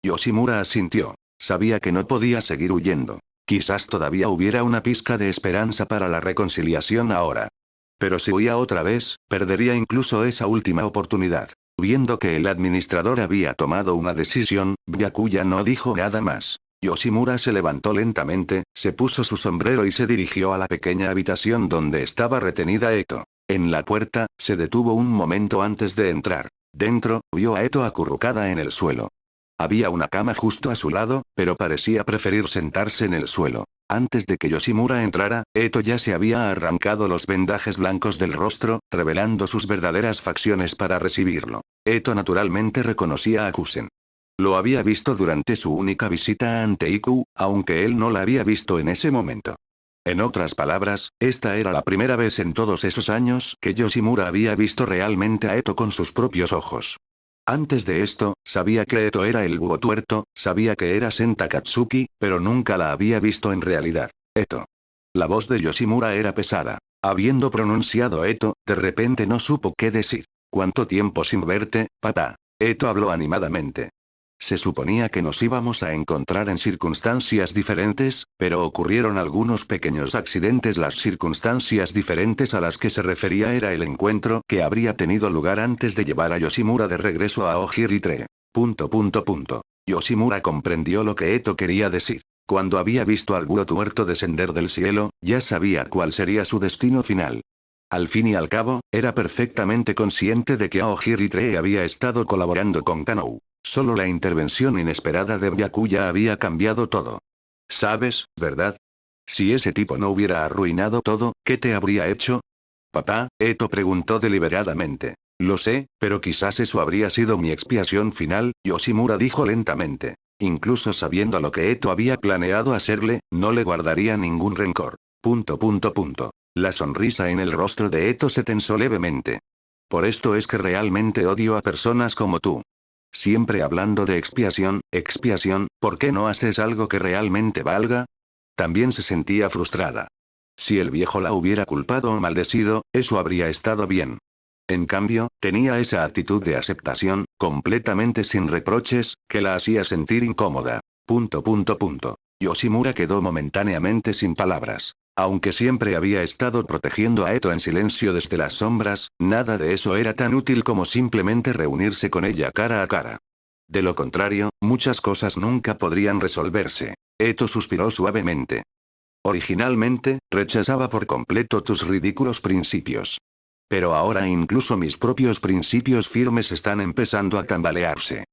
Yoshimura asintió. Sabía que no podía seguir huyendo. Quizás todavía hubiera una pizca de esperanza para la reconciliación ahora. Pero si huía otra vez, perdería incluso esa última oportunidad. Viendo que el administrador había tomado una decisión, Byakuya no dijo nada más. Yoshimura se levantó lentamente, se puso su sombrero y se dirigió a la pequeña habitación donde estaba retenida Eto. En la puerta, se detuvo un momento antes de entrar. Dentro, vio a Eto acurrucada en el suelo. Había una cama justo a su lado, pero parecía preferir sentarse en el suelo. Antes de que Yoshimura entrara, Eto ya se había arrancado los vendajes blancos del rostro, revelando sus verdaderas facciones para recibirlo. Eto naturalmente reconocía a Kusen. Lo había visto durante su única visita ante Iku, aunque él no la había visto en ese momento. En otras palabras, esta era la primera vez en todos esos años que Yoshimura había visto realmente a Eto con sus propios ojos. Antes de esto, sabía que Eto era el búho tuerto, sabía que era Senta Katsuki, pero nunca la había visto en realidad. Eto. La voz de Yoshimura era pesada. Habiendo pronunciado Eto, de repente no supo qué decir. ¿Cuánto tiempo sin verte, papá? Eto habló animadamente. Se suponía que nos íbamos a encontrar en circunstancias diferentes, pero ocurrieron algunos pequeños accidentes. Las circunstancias diferentes a las que se refería era el encuentro que habría tenido lugar antes de llevar a Yoshimura de regreso a Ojiri-tre. Yoshimura comprendió lo que Eto quería decir. Cuando había visto al búho tuerto descender del cielo, ya sabía cuál sería su destino final. Al fin y al cabo, era perfectamente consciente de que Aojiri-tre había estado colaborando con Kanou. Solo la intervención inesperada de Byakuya había cambiado todo. ¿Sabes, verdad? Si ese tipo no hubiera arruinado todo, ¿qué te habría hecho? Papá, Eto preguntó deliberadamente. Lo sé, pero quizás eso habría sido mi expiación final, Yoshimura dijo lentamente. Incluso sabiendo lo que Eto había planeado hacerle, no le guardaría ningún rencor. La sonrisa en el rostro de Eto se tensó levemente. Por esto es que realmente odio a personas como tú. Siempre hablando de expiación, ¿por qué no haces algo que realmente valga? También se sentía frustrada. Si el viejo la hubiera culpado o maldecido, eso habría estado bien. En cambio, tenía esa actitud de aceptación, completamente sin reproches, que la hacía sentir incómoda. Yoshimura quedó momentáneamente sin palabras. Aunque siempre había estado protegiendo a Eto en silencio desde las sombras, nada de eso era tan útil como simplemente reunirse con ella cara a cara. De lo contrario, muchas cosas nunca podrían resolverse. Eto suspiró suavemente. Originalmente, rechazaba por completo tus ridículos principios. Pero ahora incluso mis propios principios firmes están empezando a tambalearse.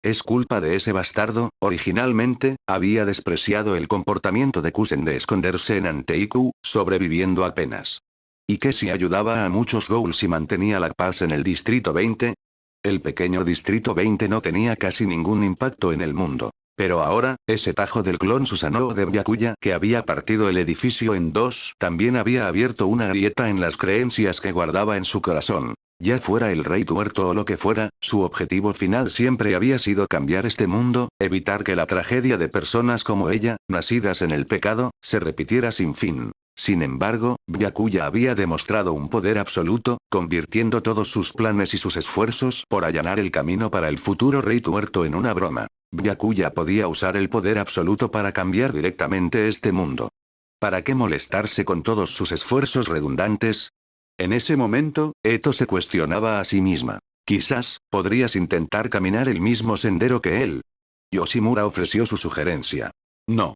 Es culpa de ese bastardo. Originalmente, había despreciado el comportamiento de Kusen de esconderse en Anteiku, sobreviviendo apenas. ¿Y qué si ayudaba a muchos ghouls y mantenía la paz en el Distrito 20? El pequeño Distrito 20 no tenía casi ningún impacto en el mundo. Pero ahora, ese tajo del clon Susanoo de Byakuya que había partido el edificio en dos, también había abierto una grieta en las creencias que guardaba en su corazón. Ya fuera el rey tuerto o lo que fuera, su objetivo final siempre había sido cambiar este mundo, evitar que la tragedia de personas como ella, nacidas en el pecado, se repitiera sin fin. Sin embargo, Byakuya había demostrado un poder absoluto, convirtiendo todos sus planes y sus esfuerzos por allanar el camino para el futuro rey tuerto en una broma. Byakuya podía usar el poder absoluto para cambiar directamente este mundo. ¿Para qué molestarse con todos sus esfuerzos redundantes? En ese momento, Eto se cuestionaba a sí misma. Quizás, podrías intentar caminar el mismo sendero que él. Yoshimura ofreció su sugerencia. No.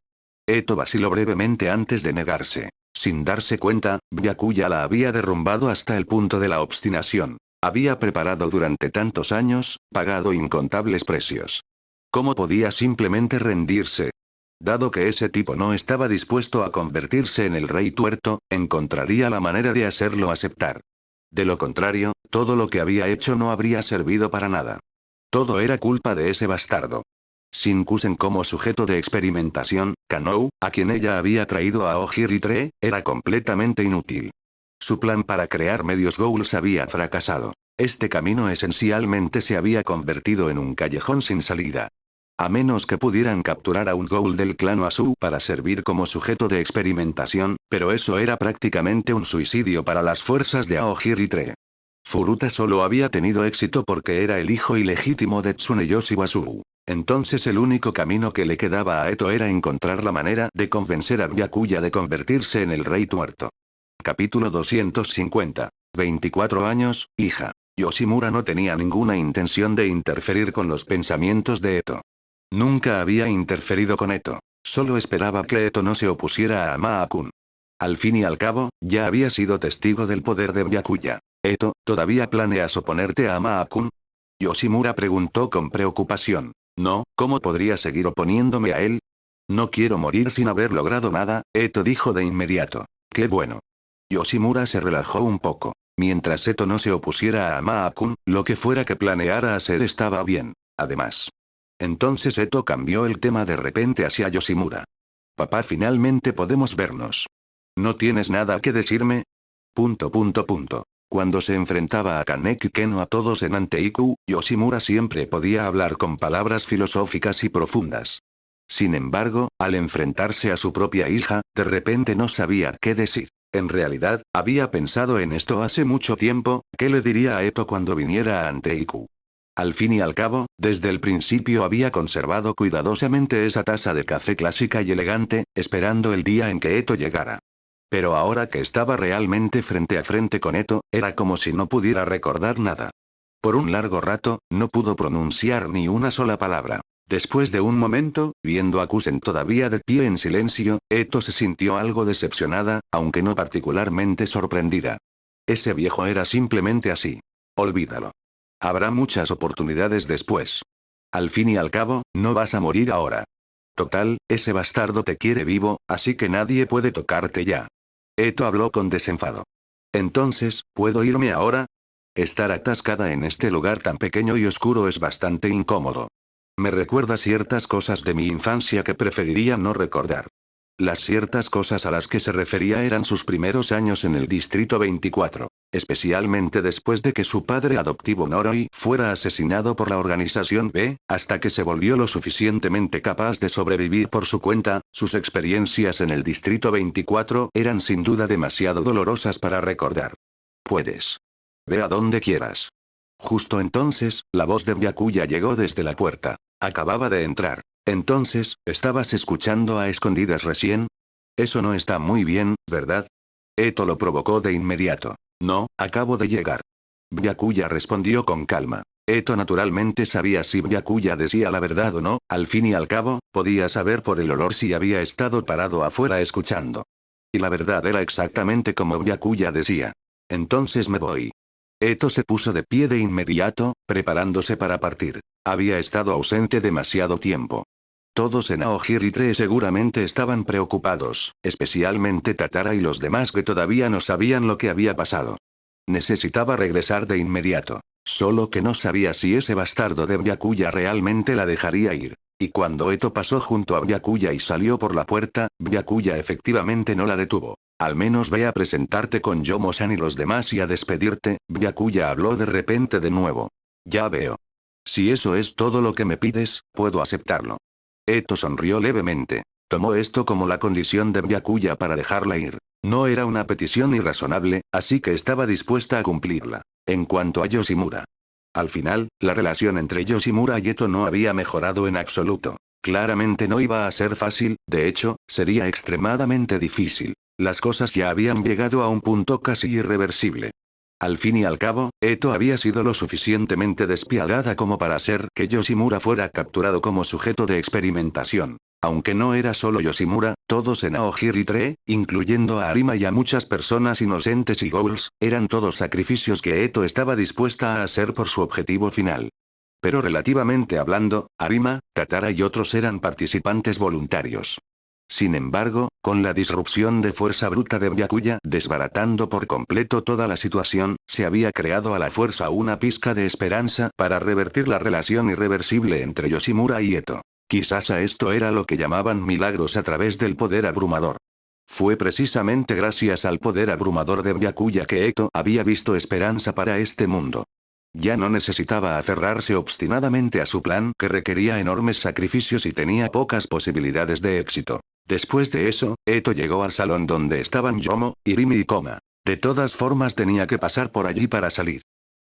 Eto vaciló brevemente antes de negarse. Sin darse cuenta, Byakuya la había derrumbado hasta el punto de la obstinación. Había preparado durante tantos años, pagado incontables precios. ¿Cómo podía simplemente rendirse? Dado que ese tipo no estaba dispuesto a convertirse en el rey tuerto, encontraría la manera de hacerlo aceptar. De lo contrario, todo lo que había hecho no habría servido para nada. Todo era culpa de ese bastardo. Sin Kusen como sujeto de experimentación, Kanou, a quien ella había traído a Ojiri-tre, era completamente inútil. Su plan para crear medios ghouls había fracasado. Este camino esencialmente se había convertido en un callejón sin salida. A menos que pudieran capturar a un ghoul del clan Oazu para servir como sujeto de experimentación, pero eso era prácticamente un suicidio para las fuerzas de Aojiri-tre. Furuta solo había tenido éxito porque era el hijo ilegítimo de Tsuneyoshi Oazu. Entonces el único camino que le quedaba a Eto era encontrar la manera de convencer a Byakuya de convertirse en el rey tuerto. Capítulo 250. 24 años, hija. Yoshimura no tenía ninguna intención de interferir con los pensamientos de Eto. Nunca había interferido con Eto. Solo esperaba que Eto no se opusiera a Ama-kun. Al fin y al cabo, ya había sido testigo del poder de Byakuya. Eto, ¿todavía planeas oponerte a Ama-kun? Yoshimura preguntó con preocupación. No, ¿cómo podría seguir oponiéndome a él? No quiero morir sin haber logrado nada, Eto dijo de inmediato. Qué bueno. Yoshimura se relajó un poco. Mientras Eto no se opusiera a Ama-kun, lo que fuera que planeara hacer estaba bien. Además. Entonces Eto cambió el tema de repente hacia Yoshimura. Papá, finalmente podemos vernos. ¿No tienes nada que decirme? Punto. Cuando se enfrentaba a Kaneki Keno a todos en Anteiku, Yoshimura siempre podía hablar con palabras filosóficas y profundas. Sin embargo, al enfrentarse a su propia hija, de repente no sabía qué decir. En realidad, había pensado en esto hace mucho tiempo, ¿qué le diría a Eto cuando viniera a Anteiku? Al fin y al cabo, desde el principio había conservado cuidadosamente esa taza de café clásica y elegante, esperando el día en que Eto llegara. Pero ahora que estaba realmente frente a frente con Eto, era como si no pudiera recordar nada. Por un largo rato, no pudo pronunciar ni una sola palabra. Después de un momento, viendo a Kusen todavía de pie en silencio, Eto se sintió algo decepcionada, aunque no particularmente sorprendida. Ese viejo era simplemente así. Olvídalo. Habrá muchas oportunidades después. Al fin y al cabo, no vas a morir ahora. Total, ese bastardo te quiere vivo, así que nadie puede tocarte ya. Eto habló con desenfado. Entonces, ¿puedo irme ahora? Estar atascada en este lugar tan pequeño y oscuro es bastante incómodo. Me recuerda ciertas cosas de mi infancia que preferiría no recordar. Las ciertas cosas a las que se refería eran sus primeros años en el Distrito 24, especialmente después de que su padre adoptivo Noroi fuera asesinado por la organización B, hasta que se volvió lo suficientemente capaz de sobrevivir por su cuenta. Sus experiencias en el Distrito 24 eran sin duda demasiado dolorosas para recordar. Puedes. Ve a donde quieras. Justo entonces, la voz de Byakuya llegó desde la puerta. Acababa de entrar. Entonces, ¿estabas escuchando a escondidas recién? Eso no está muy bien, ¿verdad? Eto lo provocó de inmediato. No, acabo de llegar. Byakuya respondió con calma. Eto naturalmente sabía si Byakuya decía la verdad o no, al fin y al cabo, podía saber por el olor si había estado parado afuera escuchando. Y la verdad era exactamente como Byakuya decía. Entonces me voy. Eto se puso de pie de inmediato, preparándose para partir. Había estado ausente demasiado tiempo. Todos en Aogiri seguramente estaban preocupados, especialmente Tatara y los demás que todavía no sabían lo que había pasado. Necesitaba regresar de inmediato. Solo que no sabía si ese bastardo de Byakuya realmente la dejaría ir. Y cuando Eto pasó junto a Byakuya y salió por la puerta, Byakuya efectivamente no la detuvo. Al menos ve a presentarte con Yomo-san y los demás y a despedirte, Byakuya habló de repente de nuevo. Ya veo. Si eso es todo lo que me pides, puedo aceptarlo. Eto sonrió levemente. Tomó esto como la condición de Byakuya para dejarla ir. No era una petición irrazonable, así que estaba dispuesta a cumplirla. En cuanto a Yoshimura. Al final, la relación entre Yoshimura y Eto no había mejorado en absoluto. Claramente no iba a ser fácil, de hecho, sería extremadamente difícil. Las cosas ya habían llegado a un punto casi irreversible. Al fin y al cabo, Eto había sido lo suficientemente despiadada como para hacer que Yoshimura fuera capturado como sujeto de experimentación. Aunque no era solo Yoshimura, todos en Aogiri, incluyendo a Arima y a muchas personas inocentes y ghouls, eran todos sacrificios que Eto estaba dispuesta a hacer por su objetivo final. Pero relativamente hablando, Arima, Tatara y otros eran participantes voluntarios. Sin embargo, con la disrupción de fuerza bruta de Byakuya desbaratando por completo toda la situación, se había creado a la fuerza una pizca de esperanza para revertir la relación irreversible entre Yoshimura y Eto. Quizás a esto era lo que llamaban milagros a través del poder abrumador. Fue precisamente gracias al poder abrumador de Byakuya que Eto había visto esperanza para este mundo. Ya no necesitaba aferrarse obstinadamente a su plan que requería enormes sacrificios y tenía pocas posibilidades de éxito. Después de eso, Eto llegó al salón donde estaban Yomo, Irimi y Koma. De todas formas tenía que pasar por allí para salir.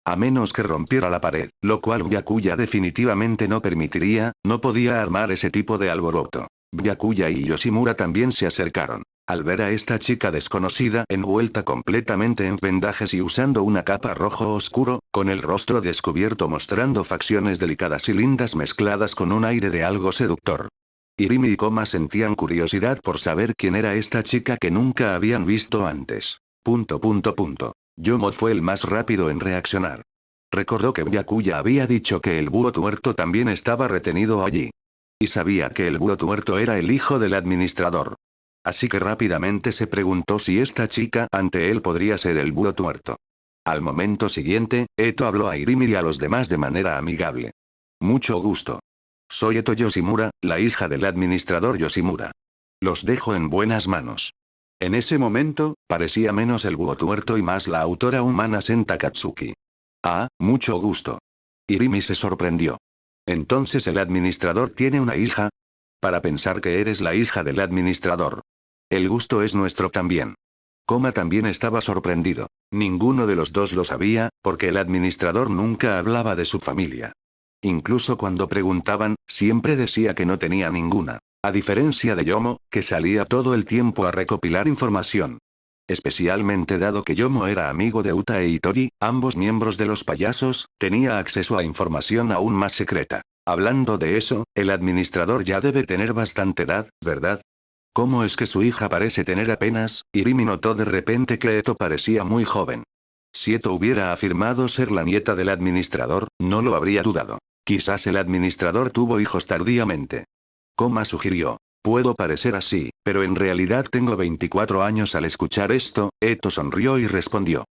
A menos que rompiera la pared, lo cual Byakuya definitivamente no permitiría, no podía armar ese tipo de alboroto. Byakuya y Yoshimura también se acercaron. Al ver a esta chica desconocida envuelta completamente en vendajes y usando una capa rojo oscuro, con el rostro descubierto mostrando facciones delicadas y lindas mezcladas con un aire de algo seductor. Irimi y Koma sentían curiosidad por saber quién era esta chica que nunca habían visto antes. Yomo fue el más rápido en reaccionar. Recordó que Byakuya había dicho que el búho tuerto también estaba retenido allí. Y sabía que el búho tuerto era el hijo del administrador. Así que rápidamente se preguntó si esta chica ante él podría ser el búho tuerto. Al momento siguiente, Eto habló a Irimi y a los demás de manera amigable. Mucho gusto. Soy Eto Yoshimura, la hija del administrador Yoshimura. Los dejo en buenas manos. En ese momento, parecía menos el búho tuerto y más la autora humana Senta Katsuki. Ah, mucho gusto. Irimi se sorprendió. ¿Entonces el administrador tiene una hija? Para pensar que eres la hija del administrador. El gusto es nuestro también. Koma también estaba sorprendido. Ninguno de los dos lo sabía, porque el administrador nunca hablaba de su familia. Incluso cuando preguntaban, siempre decía que no tenía ninguna. A diferencia de Yomo, que salía todo el tiempo a recopilar información. Especialmente dado que Yomo era amigo de Uta e Itori, ambos miembros de los payasos, tenía acceso a información aún más secreta. Hablando de eso, el administrador ya debe tener bastante edad, ¿verdad? ¿Cómo es que su hija parece tener apenas? Irimi notó de repente que Eto parecía muy joven. Si Eto hubiera afirmado ser la nieta del administrador, no lo habría dudado. Quizás el administrador tuvo hijos tardíamente. Koma sugirió. Puedo parecer así, pero en realidad tengo 24 años. Al escuchar esto, Eto sonrió y respondió.